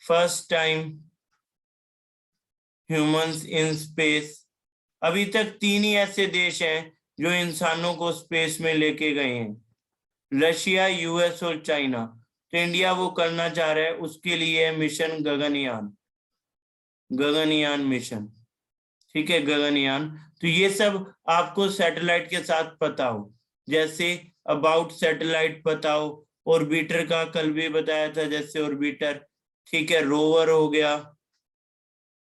first time humans in space. अभी तक 3 ही ऐसे देश हैं जो इंसानों को स्पेस में लेके गए हैं, रशिया, यूएस और चाइना। तो इंडिया वो करना चाह रहा है, उसके लिए मिशन गगनयान, गगनयान मिशन। ठीक है, गगनयान। तो ये सब आपको सैटेलाइट के साथ पता हो, जैसे अबाउट सैटेलाइट पता हो, ऑर्बिटर का कल भी बताया था, जैसे ऑर्बिटर। ठीक है, रोवर हो गया,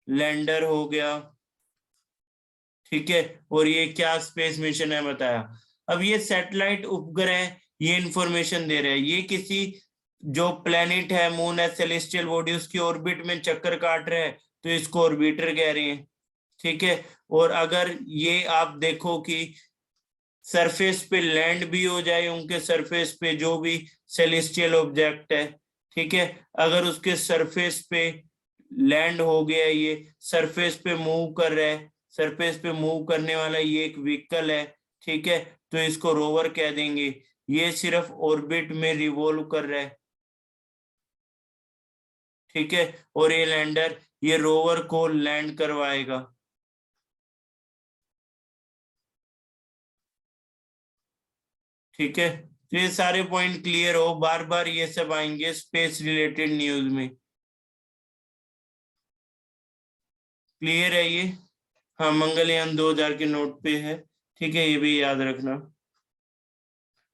लैंडर हो गया। ठीक है, और ये क्या स्पेस मिशन है बताया। अब ये सैटेलाइट उपग्रह ये इंफॉर्मेशन दे रहे हैं, ये किसी जो प्लेनेट है, मून है, सेलेस्टियल बॉडी, उसकी ऑर्बिट में चक्कर काट रहे हैं, तो इसको ऑर्बिटर कह रहे हैं। ठीक है, और अगर ये आप देखो कि सरफेस पे लैंड भी हो जाए, उनके सरफेस पे जो भी सेलेस्टियल ऑब्जेक्ट है, ठीक है, अगर उसके सरफेस पे लैंड हो गया, ये सरफेस पे मूव कर रहा है, सरफेस पे मूव करने वाला ये एक व्हीकल है। ठीक है, तो इसको रोवर कह देंगे। ये सिर्फ ऑर्बिट में रिवॉल्व कर रहा है। ठीक है, और ये लैंडर ये रोवर को लैंड करवाएगा। ठीक है, तो ये सारे पॉइंट क्लियर हो, बार बार ये सब आएंगे स्पेस रिलेटेड न्यूज में। क्लियर है ये? हाँ, मंगलयान 2000 के नोट पे है। ठीक है, ये भी याद रखना।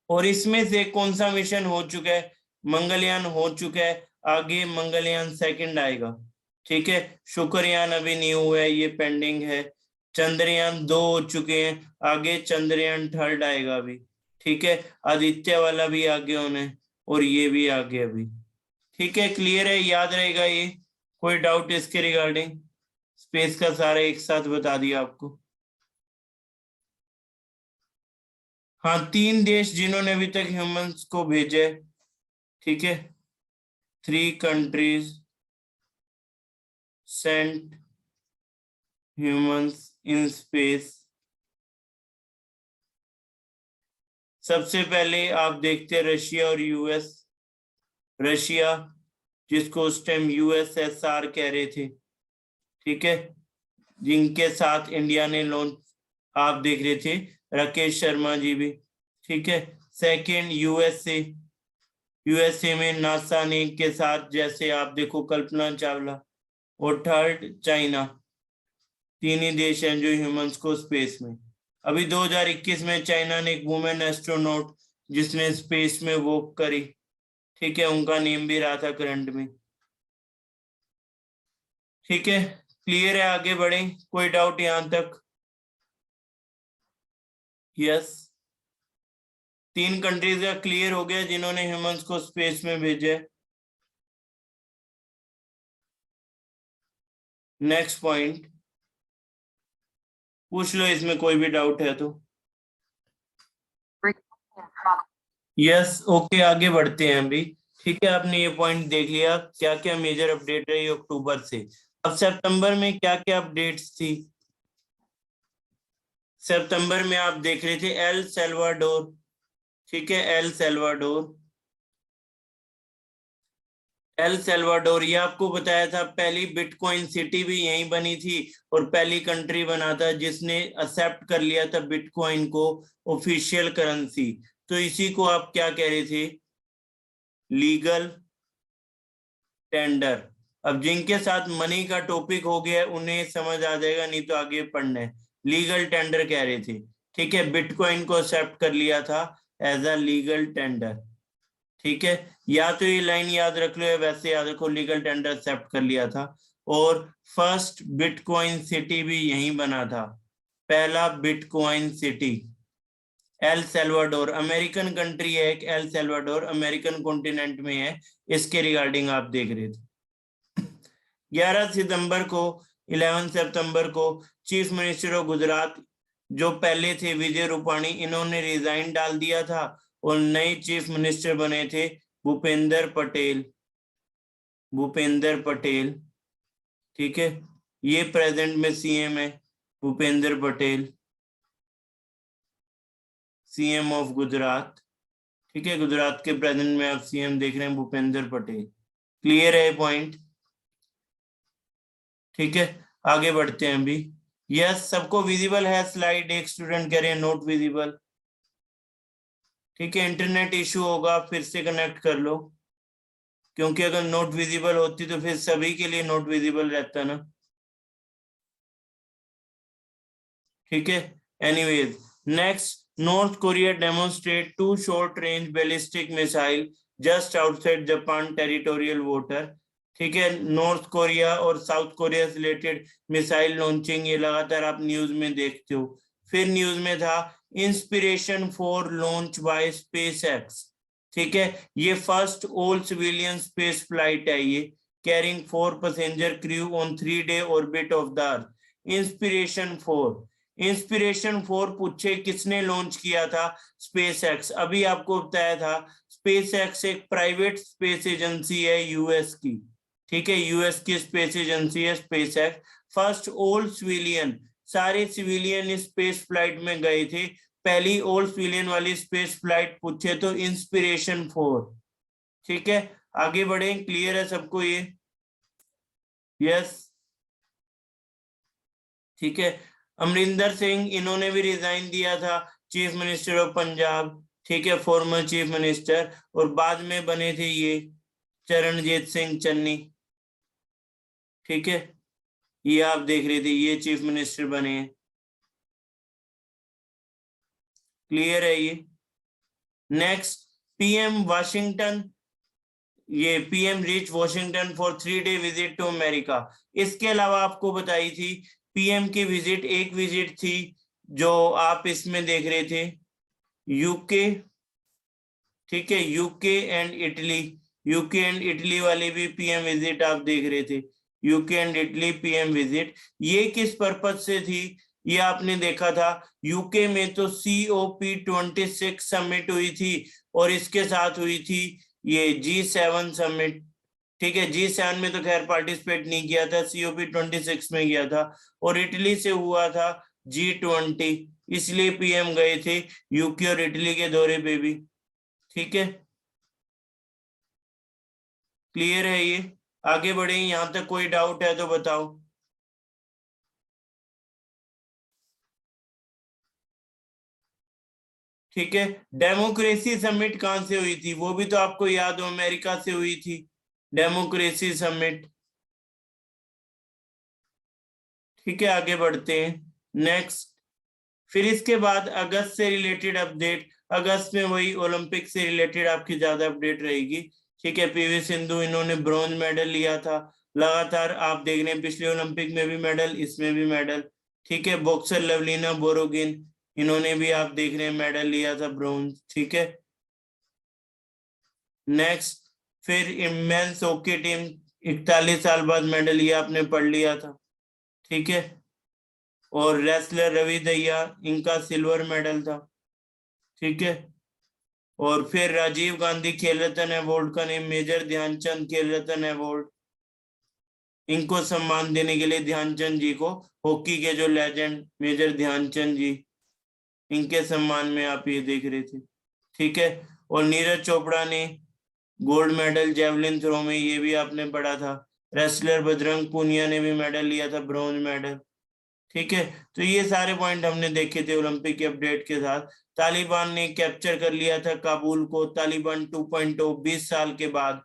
और इसमें से कौन सा मिशन हो चुका है? मंगलयान हो चुका है, आगे मंगलयान सेकंड आएगा। ठीक है, शुक्रयान अभी नहीं हुआ है, ये पेंडिंग है। चंद्रयान 2 हो चुके हैं, आगे चंद्रयान थर्ड आएगा अभी। ठीक है, आदित्य वाला भी आगे होने, और ये भी आगे अभी। ठीक है, क्लियर है, याद रहेगा ये? कोई डाउट इसके रिगार्डिंग? स्पेस का सारा एक साथ बता दिया आपको। हाँ, 3 देश जिन्होंने अभी तक ह्यूमंस को भेजे। ठीक है, 3 countries sent humans in space. सबसे पहले आप देखते हैं रशिया और यूएस। रशिया, जिसको उस टाइम यूएसएसआर कह रहे थे। ठीक है, जिनके साथ इंडिया ने लॉन्च, आप देख रहे थे राकेश शर्मा जी भी। ठीक है, सेकंड यूएसए, यूएसए में नासा ने के साथ, जैसे आप देखो कल्पना चावला। और थर्ड चाइना। 3 ही देश हैं जो ह्यूमंस को स्पेस में। अभी 2021 में चाइना ने एक वुमेन एस्ट्रोनॉट जिसने स्पेस में वॉक करी। ठीक है, उनका नेम भी रहा था करंट में। ठीक है, क्लियर है, आगे बढ़े? कोई डाउट यहां तक? यस, 3 कंट्रीज का क्लियर हो गया जिन्होंने ह्यूमंस को स्पेस में भेजा। नेक्स्ट पॉइंट पूछ लो, इसमें कोई भी डाउट है तो। यस, ओके, आगे बढ़ते हैं अभी। ठीक है, आपने ये पॉइंट देख लिया, क्या क्या मेजर अपडेट रही अक्टूबर से। अब सितंबर में क्या क्या अपडेट्स थी? सितंबर में आप देख रहे थे एल सल्वाडोर। ठीक है, एल सल्वाडोर, एल सल्वाडोर, ये आपको बताया था पहली बिटकॉइन सिटी भी यहीं बनी थी, और पहली कंट्री बना था जिसने एक्सेप्ट कर लिया था बिटकॉइन को ऑफिशियल करेंसी। तो इसी को आप क्या कह रहे थे? Legal tender. अब जिनके साथ मनी का टॉपिक हो गया उन्हें समझ आ जाएगा, नहीं तो आगे पढ़ना है। लीगल टेंडर कह रहे थे। ठीक है, बिटकॉइन को एक्सेप्ट कर लिया था एज अ लीगल टेंडर। ठीक है, या तो ये लाइन याद रख लो या वैसे याद रखो, लीगल टेंडर एक्सेप्ट कर लिया था। और फर्स्ट बिटकॉइन सिटी भी यहीं बना था, पहला bitcoin city El Salvador. American country है एक, एल सल्वाडोर अमेरिकन कॉन्टिनेंट में है। इसके रिगार्डिंग आप देख रहे थे। 11 सितंबर को, 11 सितंबर को चीफ मिनिस्टर ऑफ गुजरात जो पहले थे विजय रूपाणी, इन्होंने रिजाइन डाल दिया था, और नए चीफ मिनिस्टर बने थे भूपेंद्र पटेल। भूपेंद्र पटेल। ठीक है, ये प्रेजेंट में सीएम है भूपेंद्र पटेल, सीएम ऑफ गुजरात। ठीक है, गुजरात के प्रेजेंट में आप सीएम देख रहे हैं भूपेंद्र पटेल। क्लियर है पॉइंट? ठीक है, आगे बढ़ते हैं अभी। यस, सबको विजिबल है स्लाइड? एक स्टूडेंट कह रहे हैं नोट विजिबल। ठीक है, इंटरनेट इशू होगा, फिर से कनेक्ट कर लो, क्योंकि अगर नोट विजिबल होती तो फिर सभी के लिए नोट विजिबल रहता ना। ठीक है, anyways next, north Korea demonstrate 2 short range ballistic missile just outside Japan territorial water. ठीक है, नॉर्थ कोरिया और साउथ कोरिया से रिलेटेड मिसाइल लॉन्चिंग, ये लगातार आप न्यूज में देखते हो। फिर न्यूज में था inspiration for launch by SpaceX. ठीक है, ये first all civilian space flight है ये, carrying 4 passenger crew on 3-day orbit of the earth. Inspiration 4 पूछे किसने लॉन्च किया था? स्पेसएक्स। अभी आपको बताया था स्पेसएक्स एक प्राइवेट स्पेस एजेंसी है यूएस की। ठीक है, यूएस की स्पेस एजेंसी है स्पेसएक्स। फर्स्ट ऑल सिविलियन, सारे सिविलियन इस स्पेस फ्लाइट में गए थे। पहली ऑल सिविलियन वाली स्पेस फ्लाइट पूछे तो इंस्पिरेशन 4। ठीक है, आगे बढ़े। क्लियर है सबको ये? यस, ठीक है। अमरिंदर सिंह, इन्होंने भी रिजाइन दिया था, चीफ मिनिस्टर ऑफ पंजाब। ठीक है, फॉर्मर चीफ मिनिस्टर, और बाद में बने थे ये चरणजीत सिंह चन्नी। ठीक है, ये आप देख रहे थे, ये चीफ मिनिस्टर बने हैं। क्लियर है ये? नेक्स्ट, पीएम वाशिंगटन, ये PM reach Washington for 3-day visit to America. इसके अलावा आपको बताई थी पीएम की विजिट, एक विजिट थी जो आप इसमें देख रहे थे, यूके। ठीक है, UK and Italy, UK and Italy वाली भी पीएम विजिट आप देख रहे थे, UK and Italy PM visit. ये किस पर्पज से थी? ये आपने देखा था यूके में तो COP26 समिट हुई थी, और इसके साथ हुई थी ये G7 समिट। ठीक है, G7 में तो खैर पार्टिसिपेट नहीं किया था, COP26 में किया था, और इटली से हुआ था G20, इसलिए पीएम गए थे यूके और इटली के दौरे पे भी। ठीक है, क्लियर है ये? आगे बढ़े, यहां तक कोई डाउट है तो बताओ। ठीक है, डेमोक्रेसी समिट कहां से हुई थी? वो भी तो आपको याद हो, अमेरिका से हुई थी डेमोक्रेसी समिट। ठीक है, आगे बढ़ते हैं। नेक्स्ट, फिर इसके बाद अगस्त से रिलेटेड अपडेट, अगस्त में वही ओलंपिक से रिलेटेड आपकी ज्यादा अपडेट रहेगी। ठीक है, पीवी सिंधु, इन्होंने ब्रॉन्ज मेडल लिया था, लगातार आप देख रहे हैं पिछले ओलंपिक में भी मेडल, इसमें भी मेडल। ठीक है, बॉक्सर लवलीना बोरोगिन, इन्होंने भी आप देख रहे हैं मेडल लिया था ब्रॉन्ज। ठीक है, नेक्स्ट, फिर मेंस हॉकी टीम 41 साल बाद मेडल, ये आपने पढ़ लिया था। ठीक है, और रेसलर रवि दहिया, इनका सिल्वर मेडल था। ठीक है, और फिर राजीव गांधी खेल रत्न अवार्ड का नेम मेजर ध्यानचंद खेल रत्न अवार्ड, इनको सम्मान देने के लिए ध्यानचंद जी को, हॉकी के जो लेजेंड मेजर ध्यानचंद जी, इनके सम्मान में आप ये देख रहे थे। ठीक है, और नीरज चोपड़ा ने गोल्ड मेडल जेवलिन थ्रो में, ये भी आपने पढ़ा था। रेसलर बजरंग पूनिया ने भी मेडल लिया था, ब्रॉन्ज मेडल। ठीक है, तो ये सारे पॉइंट हमने देखे थे ओलंपिक के अपडेट के साथ। तालिबान ने कैप्चर कर लिया था काबुल को, तालिबान 2.0, 20 साल के बाद।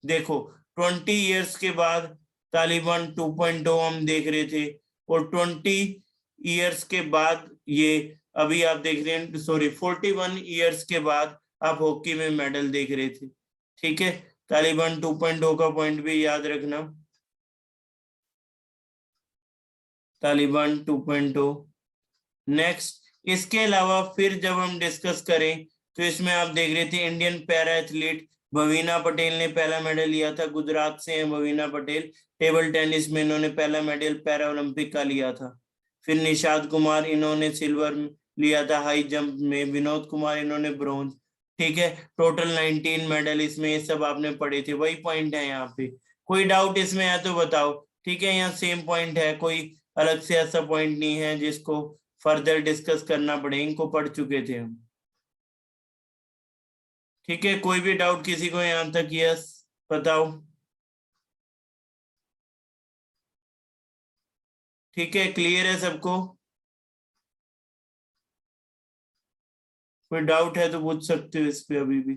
देखो, 20 इयर्स के बाद तालिबान 2.0 हम देख रहे थे, और 20 इयर्स के बाद ये अभी आप देख रहे हैं, सॉरी 41 इयर्स के बाद आप हॉकी में मेडल देख रहे थे। ठीक है, तालिबान 2.0 का पॉइंट भी याद रखना, तालिबान 2.0। नेक्स्ट, इसके अलावा फिर जब हम डिस्कस करें तो इसमें आप देख रहे थे इंडियन पैरा एथलीट भवीना पटेल ने पहला मेडल लिया था, गुजरात से हैं भवीना पटेल। टेबल टेनिस में इन्होंने पहला मेडल पैरा ओलंपिक का लिया था। फिर निषाद कुमार, इन्होंने सिल्वर लिया था हाई जंप में। विनोद कुमार, इन्होंने ब्रॉन्ज। ठीक है, टोटल 19 मेडल इसमें, ये सब आपने पढ़े थे, वही पॉइंट है यहाँ पे। कोई डाउट इसमें है तो बताओ, ठीक है, यहाँ सेम पॉइंट है, कोई अलग से ऐसा पॉइंट नहीं है जिसको फर्दर डिस्कस करना पड़े, इनको पढ़ चुके थे हम। ठीक है, कोई भी डाउट किसी को यहाँ तक? यस बताओ। ठीक है, क्लियर है सबको? कोई डाउट है तो पूछ सकते हो इस पे अभी भी।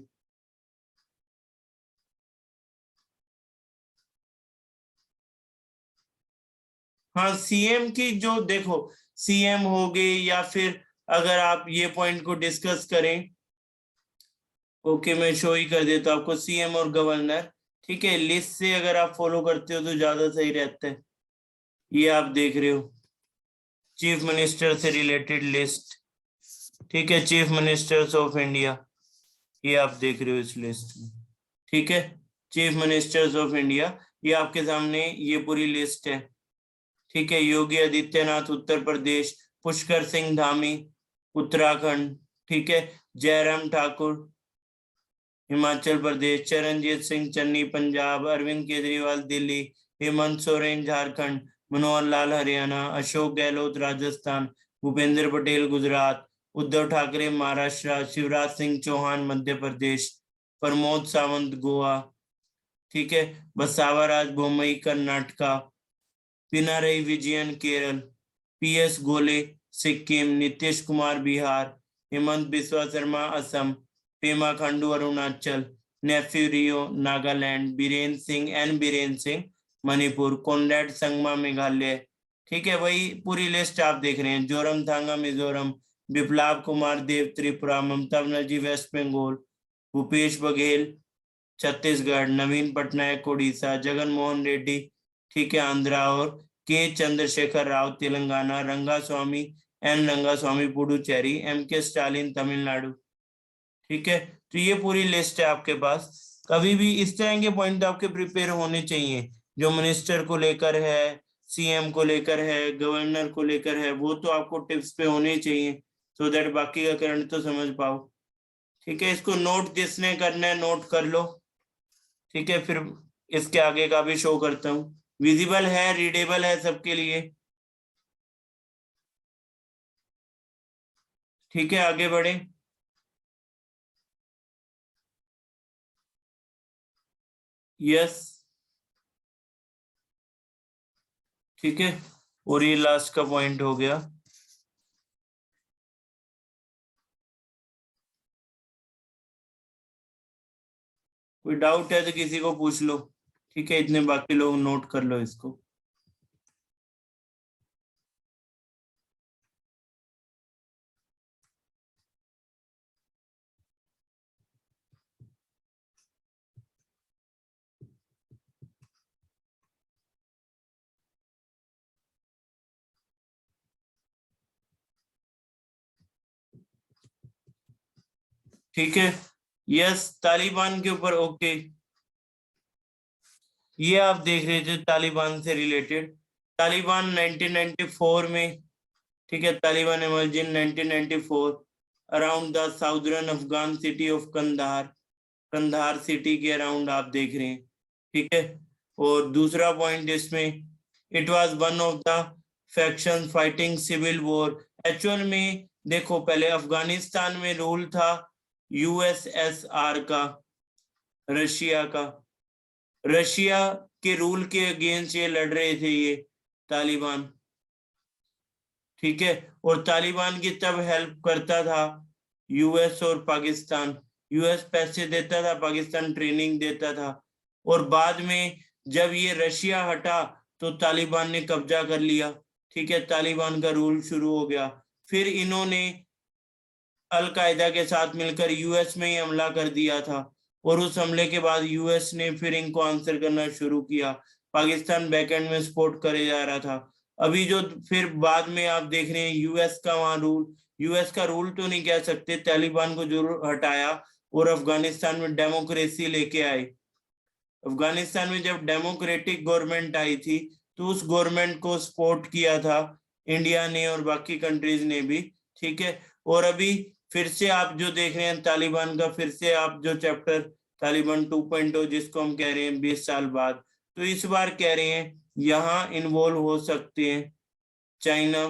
हाँ, सीएम की जो देखो, सीएम हो गए या फिर अगर आप ये पॉइंट को डिस्कस करें, ओके मैं शो ही कर देता हूं आपको, सीएम और गवर्नर। ठीक है, लिस्ट से अगर आप फॉलो करते हो तो ज्यादा सही रहता है। ये आप देख रहे हो चीफ मिनिस्टर से रिलेटेड लिस्ट। ठीक है, चीफ मिनिस्टर्स ऑफ इंडिया, ये आप देख रहे हो इस लिस्ट में। ठीक है, चीफ मिनिस्टर्स ऑफ इंडिया, ये आपके सामने ये पूरी लिस्ट है। ठीक है, योगी आदित्यनाथ उत्तर प्रदेश, पुष्कर सिंह धामी उत्तराखंड, ठीक है, जयराम ठाकुर हिमाचल प्रदेश, चरणजीत सिंह चन्नी पंजाब, अरविंद केजरीवाल दिल्ली, हेमंत सोरेन झारखंड, मनोहर लाल हरियाणा, अशोक गहलोत राजस्थान, भूपेंद्र पटेल गुजरात, उद्धव ठाकरे महाराष्ट्र, शिवराज सिंह चौहान मध्य प्रदेश, प्रमोद सावंत गोवा, ठीक है, बसावराज बोम्मई कर्नाटका, पिनारई विजयन केरल, पीएस गोले सिक्किम, नीतीश कुमार बिहार, हेमंत बिस्वा शर्मा असम, पेमा खांडू अरुणाचल, नेफ्यू रियो नागालैंड, बीरेन सिंह मणिपुर, कोनराड संगमा मेघालय। ठीक है, वही पूरी लिस्ट आप देख रहे हैं। जोरमथांगा मिजोरम, बिप्लाब कुमार देव त्रिपुरा, ममता बनर्जी वेस्ट बंगाल, भूपेश बघेल छत्तीसगढ़, नवीन पटनायक उड़ीसा, जगन मोहन रेड्डी ठीक है आंध्रा, और के चंद्रशेखर राव तेलंगाना, रंगास्वामी एन रंगास्वामी पुडुचेरी, एम के स्टालिन तमिलनाडु। ठीक है, तो ये पूरी लिस्ट है आपके पास। कभी भी इस तरह के पॉइंट आपके प्रिपेयर होने चाहिए, जो मिनिस्टर को लेकर है, सीएम को लेकर है, गवर्नर को लेकर है, वो तो आपको टिप्स पे होने चाहिए, सो दैट बाकी का करंट तो समझ पाओ। ठीक है, इसको नोट जिसने करना है नोट कर लो। ठीक है, फिर इसके आगे का भी शो करता हूँ। विजिबल है, रीडेबल है सबके लिए? ठीक है, आगे बढ़े। यस, ठीक है, और ये लास्ट का पॉइंट हो गया। कोई डाउट है तो किसी को पूछ लो। ठीक है, इतने बाकी लोग नोट कर लो इसको। ठीक है, यस, तालिबान के ऊपर ओके। ये आप देख रहे थे तालिबान से रिलेटेड, तालिबान 1994 में, ठीक है, Taliban emerged in 1994 around the southern Afghan city of Kandahar, Kandahar city के अराउंड आप देख रहे हैं। ठीक है, और दूसरा पॉइंट इसमें, it was one of the faction fighting civil war. Actual में देखो, पहले अफगानिस्तान में रूल था यूएसएसआर का, रशिया का, रशिया के रूल के अगेंस्ट ये लड़ रहे थे ये तालिबान। ठीक है, और तालिबान की तब हेल्प करता था यूएस और पाकिस्तान, यूएस पैसे देता था, पाकिस्तान ट्रेनिंग देता था। और बाद में जब ये रशिया हटा तो तालिबान ने कब्जा कर लिया। ठीक है, तालिबान का रूल शुरू हो गया। फिर इन्होंने अलकायदा के साथ मिलकर यूएस में ही हमला कर दिया था, और उस हमले के बाद यूएस ने फिर इनको आंसर करना शुरू किया, पाकिस्तान बैकएंड में सपोर्ट करे जा रहा था। अभी जो फिर बाद में आप देख रहे हैं यूएस का वहां रूल, यूएस का रूल तो नहीं कह सकते, तालिबान को जरूर हटाया और अफगानिस्तान में डेमोक्रेसी लेके आए। अफगानिस्तान में जब डेमोक्रेटिक गवर्नमेंट आई थी तो उस गवर्नमेंट को सपोर्ट किया था इंडिया ने और बाकी कंट्रीज ने भी। ठीक है, और अभी फिर से आप जो देख रहे हैं तालिबान का, फिर से आप जो चैप्टर तालिबान 2.0 जिसको हम कह रहे हैं 20 साल बाद, तो इस बार कह रहे हैं यहाँ इन्वॉल्व हो सकते हैं चाइना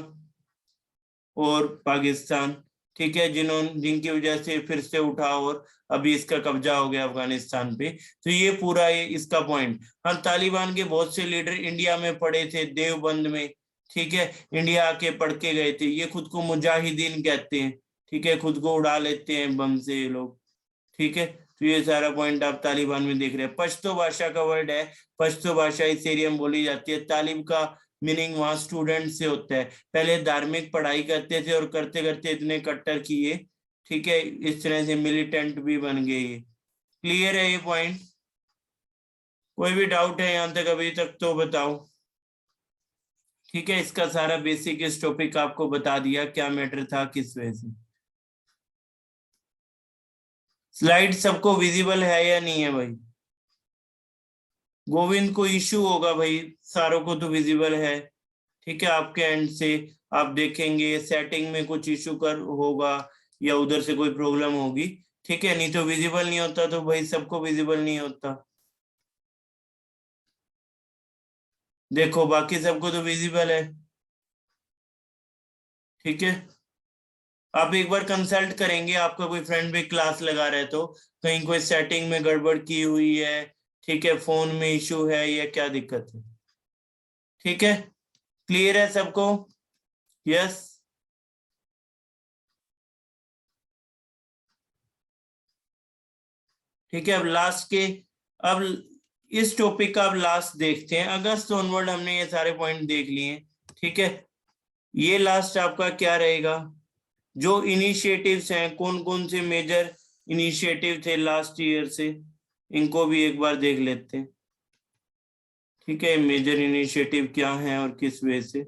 और पाकिस्तान, ठीक है, जिनकी वजह से फिर से उठा और अभी इसका कब्जा हो गया अफगानिस्तान पे। तो ये पूरा ये इसका पॉइंट। हम तालिबान के बहुत से लीडर इंडिया में पढ़े थे देवबंद में, ठीक है, इंडिया आके पढ़ के गए थे। ये खुद को मुजाहिदीन कहते हैं, ठीक है, खुद को उड़ा लेते हैं बम से ये लोग, ठीक है। तो ये सारा पॉइंट आप तालिबान में देख रहे हैं। पश्तो भाषा का वर्ड है, पश्तो भाषा इस एरिया में बोली जाती है। तालिब का मीनिंग वहां स्टूडेंट से होता है। पहले धार्मिक पढ़ाई करते थे और करते करते इतने कट्टर किए, ठीक है, इस तरह से मिलिटेंट भी बन गए। ये क्लियर है ये पॉइंट? कोई भी डाउट है यहां तक अभी तक तो बताओ। ठीक है, इसका सारा बेसिक इस टॉपिक आपको बता दिया क्या मैटर था किस वजह से। स्लाइड सबको विजिबल है या नहीं है भाई? गोविंद को इशू होगा भाई, सारों को तो विजिबल है, ठीक है। आपके एंड से आप देखेंगे सेटिंग में कुछ इशू कर होगा या उधर से कोई प्रॉब्लम होगी, ठीक है, नहीं तो विजिबल नहीं होता तो भाई सबको विजिबल नहीं होता। देखो बाकी सबको तो विजिबल है, ठीक है। आप एक बार कंसल्ट करेंगे, आपका कोई फ्रेंड भी क्लास लगा रहे तो कहीं कोई सेटिंग में गड़बड़ की हुई है, ठीक है, फोन में इशू है या क्या दिक्कत है, ठीक है। क्लियर है सबको? यस। ठीक है, अब लास्ट के, अब इस टॉपिक का अब लास्ट देखते हैं। अगस्त ऑनवर्ड हमने ये सारे पॉइंट देख लिए, ठीक है। ये लास्ट आपका क्या रहेगा, जो इनिशिएटिव्स हैं, कौन कौन से मेजर इनिशिएटिव थे लास्ट ईयर से, इनको भी एक बार देख लेते हैं, ठीक है। मेजर इनिशिएटिव क्या है और किस वजह से।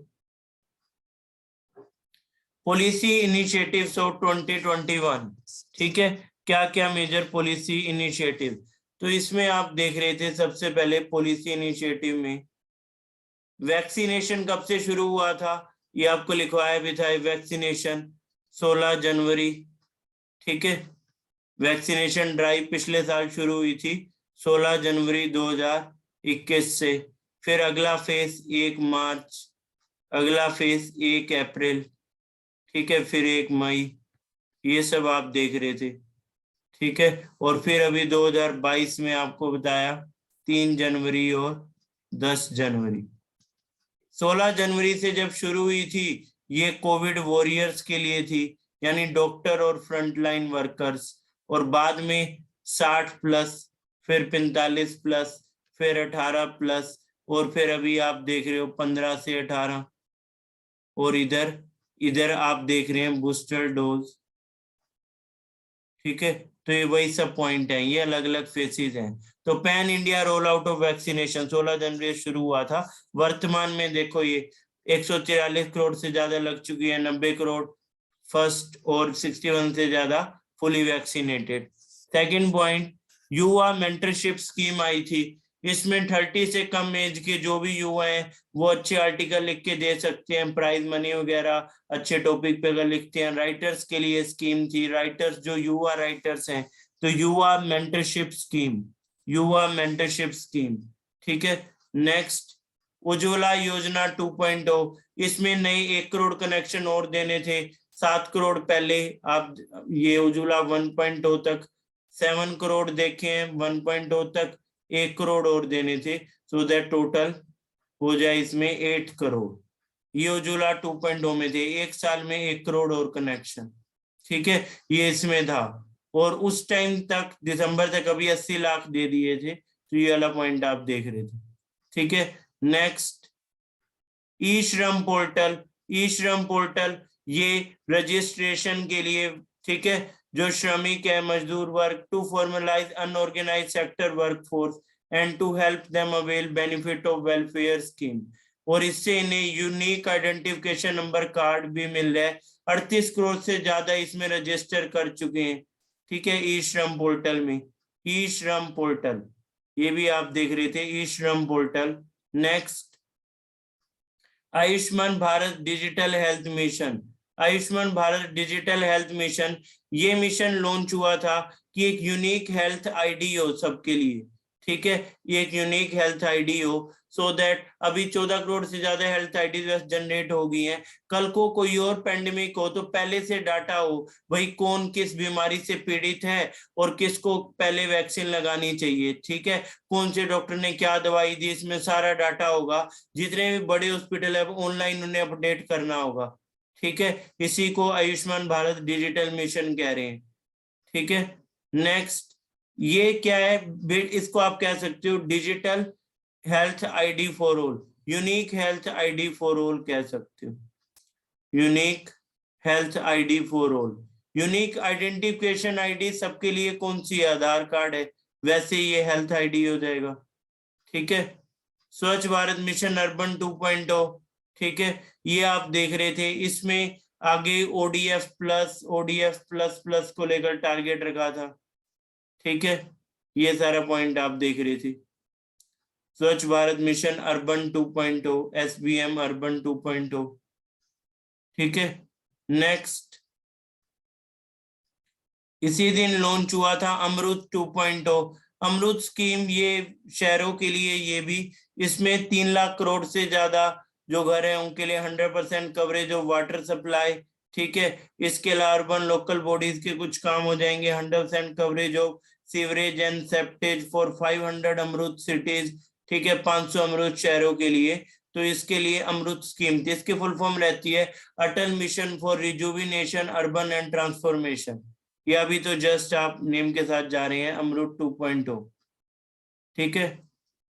पॉलिसी इनिशिएटिव्स ऑफ 2021, ठीक है, क्या क्या मेजर पॉलिसी इनिशिएटिव। तो इसमें आप देख रहे थे सबसे पहले पॉलिसी इनिशिएटिव में वैक्सीनेशन कब से शुरू हुआ था, ये आपको लिखवाया भी था। वैक्सीनेशन 16 जनवरी, ठीक है। वैक्सीनेशन ड्राइव पिछले साल शुरू हुई थी 16 जनवरी 2021 से। फिर अगला फेज 1 मार्च, अगला फेज 1 अप्रैल, ठीक है, फिर 1 मई, ये सब आप देख रहे थे, ठीक है। और फिर अभी 2022 में आपको बताया 3 जनवरी और 10 जनवरी। 16 जनवरी से जब शुरू हुई थी ये कोविड वॉरियर्स के लिए थी, यानी डॉक्टर और फ्रंटलाइन वर्कर्स, और बाद में 60 प्लस, फिर 45 प्लस, फिर 18 प्लस, और फिर अभी आप देख रहे हो 15 से 18, और इधर इधर आप देख रहे हैं बूस्टर डोज, ठीक है। तो ये वही सब पॉइंट है, ये अलग अलग फेसेस हैं। तो pan India roll out of vaccination 16 जनवरी शुरू हुआ था। वर्तमान में देखो ये 143 करोड़ से ज्यादा लग चुकी है, 90 करोड़ फर्स्ट और 61 से ज्यादा फुली वैक्सीनेटेड। सेकंड पॉइंट, युवा मेंटरशिप स्कीम आई थी। इसमें 30 से कम एज के जो भी युवा हैं वो अच्छे आर्टिकल लिख के दे सकते हैं, प्राइज मनी वगैरह अच्छे टॉपिक पे अगर लिखते हैं। राइटर्स के लिए स्कीम थी, राइटर्स जो युवा राइटर्स हैं, तो युवा मेंटरशिप स्कीम, युवा मेंटरशिप स्कीम, ठीक है। नेक्स्ट, उज्ज्वला योजना 2.0, इसमें नए 1 करोड़ कनेक्शन और देने थे। 7 करोड़ पहले आप ये उज्ज्वला 1.0 तक 7 करोड़ देखे हैं, 1.0 तक 1 करोड़ और देने थे, सो दैट टोटल हो जाए इसमें 8 करोड़। ये उज्ज्वला 2.0 में थे, एक साल में 1 करोड़ और कनेक्शन, ठीक है, ये इसमें था। और उस टाइम तक दिसंबर तक अभी 80 लाख दे दिए थे, तो ये वाला पॉइंट आप देख रहे थे, ठीक है। नेक्स्ट, ई श्रम पोर्टल, ई श्रम पोर्टल ये रजिस्ट्रेशन के लिए, ठीक है, जो श्रमिक है, मजदूर वर्ग, to formalise unorganised sector workforce and to help them avail benefit of welfare scheme. और इससे इन्हें यूनिक आइडेंटिफिकेशन नंबर कार्ड भी मिल रहा है। 38 करोड़ से ज्यादा इसमें रजिस्टर कर चुके हैं, ठीक है, ई श्रम पोर्टल में। ई श्रम पोर्टल ये भी आप देख रहे थे, ई श्रम portal. Next, Ayushman Bharat digital health mission, Ayushman Bharat digital health mission, ये मिशन लॉन्च हुआ था कि एक यूनिक हेल्थ आईडी हो सबके लिए, ठीक है, ये एक यूनिक हेल्थ आईडी हो। सो दैट अभी 14 करोड़ से ज्यादा हेल्थ आईडी जनरेट हो गई हैं। कल को कोई और पेंडेमिक हो तो पहले से डाटा हो भाई कौन किस बीमारी से पीड़ित है और किसको पहले वैक्सीन लगानी चाहिए, ठीक है, कौन से डॉक्टर ने क्या दवाई दी, इसमें सारा डाटा होगा। जितने भी बड़े हॉस्पिटल है ऑनलाइन उन्हें अपडेट करना होगा, ठीक है। इसी को आयुष्मान भारत डिजिटल मिशन कह रहे हैं, ठीक है। नेक्स्ट ये क्या है, इसको आप कह सकते हो digital health ID for all, unique health ID for all कह सकते हो, unique health ID for all. Unique identification ID सबके लिए कौन सी आधार कार्ड है, वैसे ये हेल्थ आईडी हो जाएगा, ठीक है। स्वच्छ भारत मिशन अर्बन 2.0, ठीक है, ये आप देख रहे थे। इसमें आगे ओडीएफ प्लस प्लस को लेकर टारगेट रखा था, ठीक है, ये सारा पॉइंट आप देख रहे थे। स्वच्छ Bharat mission urban 2.0, SBM urban 2.0, ठीक है। नेक्स्ट इसी दिन लॉन्च हुआ था अमृत 2.0। अमृत स्कीम ये शहरों के लिए, ये भी इसमें 3 लाख करोड़ से ज्यादा जो घर है उनके लिए 100% कवरेज ऑफ वाटर सप्लाई, ठीक है। इसके अलावा अर्बन लोकल बॉडीज के कुछ काम हो जाएंगे, 100% coverage of sewerage and septage for 500 Amrut cities, ठीक है, 500 अमृत शहरों के लिए। तो इसके लिए अमृत स्कीम थी, इसकी फुल फॉर्म रहती है Atal mission for rejuvenation urban and transformation. ये अभी तो जस्ट आप नेम के साथ जा रहे हैं अमृत 2.0, ठीक है।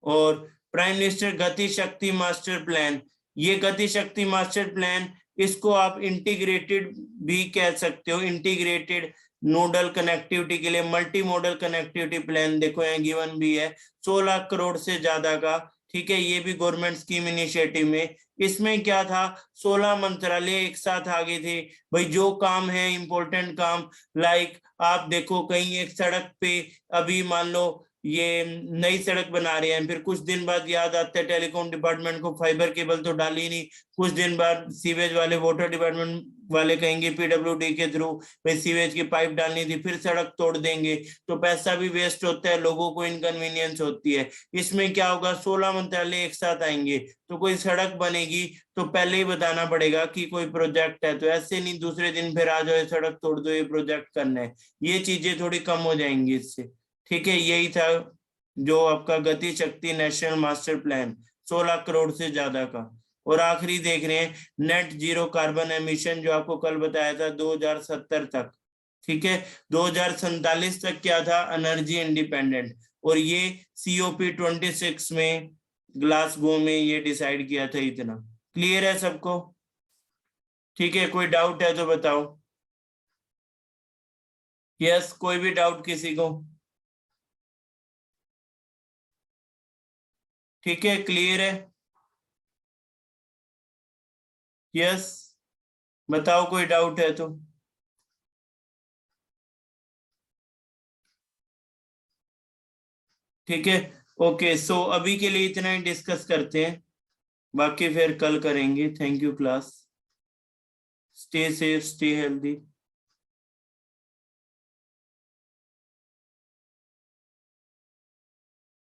और प्राइम मिनिस्टर गति शक्ति मास्टर प्लान, ये गति शक्ति मास्टर प्लान इसको आप इंटीग्रेटेड भी कह सकते हो, इंटीग्रेटेड नोडल कनेक्टिविटी के लिए मल्टी मॉडल कनेक्टिविटी प्लान, देखो यहाँ गिवन भी है 100 लाख करोड़ से ज्यादा का, ठीक है। ये भी गवर्नमेंट स्कीम इनिशिएटिव में। इसमें क्या था, 16 मंत्रालय एक साथ आ गए थे भाई, जो काम है इंपॉर्टेंट काम, लाइक आप देखो कहीं एक सड़क पे अभी मान लो ये नई सड़क बना रहे हैं, फिर कुछ दिन बाद याद आता है टेलीकॉम डिपार्टमेंट को फाइबर केबल तो डाली नहीं, कुछ दिन बाद सीवेज वाले वाटर डिपार्टमेंट वाले कहेंगे पीडब्ल्यूडी के थ्रू भाई सीवेज की पाइप डालनी थी, फिर सड़क तोड़ देंगे, तो पैसा भी वेस्ट होता है, लोगों को इनकन्वीनियंस होती है। इसमें क्या होगा, 16 मंत्रालय एक साथ आएंगे, तो कोई सड़क बनेगी तो पहले ही बताना पड़ेगा कि कोई प्रोजेक्ट है, तो ऐसे नहीं दूसरे दिन फिर आ जाओ सड़क तोड़ दो ये प्रोजेक्ट करना है, ये चीजें थोड़ी कम हो जाएंगी इससे, ठीक है। यही था जो आपका गति शक्ति नेशनल मास्टर प्लान 16 करोड़ से ज्यादा का। और आखिरी देख रहे हैं नेट जीरो कार्बन एमिशन, जो आपको कल बताया था 2070 तक, ठीक है। 2047 तक क्या था, एनर्जी इंडिपेंडेंट, और ये COP26 में ग्लासगो में ये डिसाइड किया था इतना। क्लियर है सबको, ठीक है। कोई डाउट है तो बताओ, यस कोई भी डाउट किसी को, ठीक है, क्लियर है, यस बताओ कोई डाउट है तो। ठीक है, ओके, सो अभी के लिए इतना ही डिस्कस करते हैं, बाकी फिर कल करेंगे। Thank you class, stay safe stay healthy.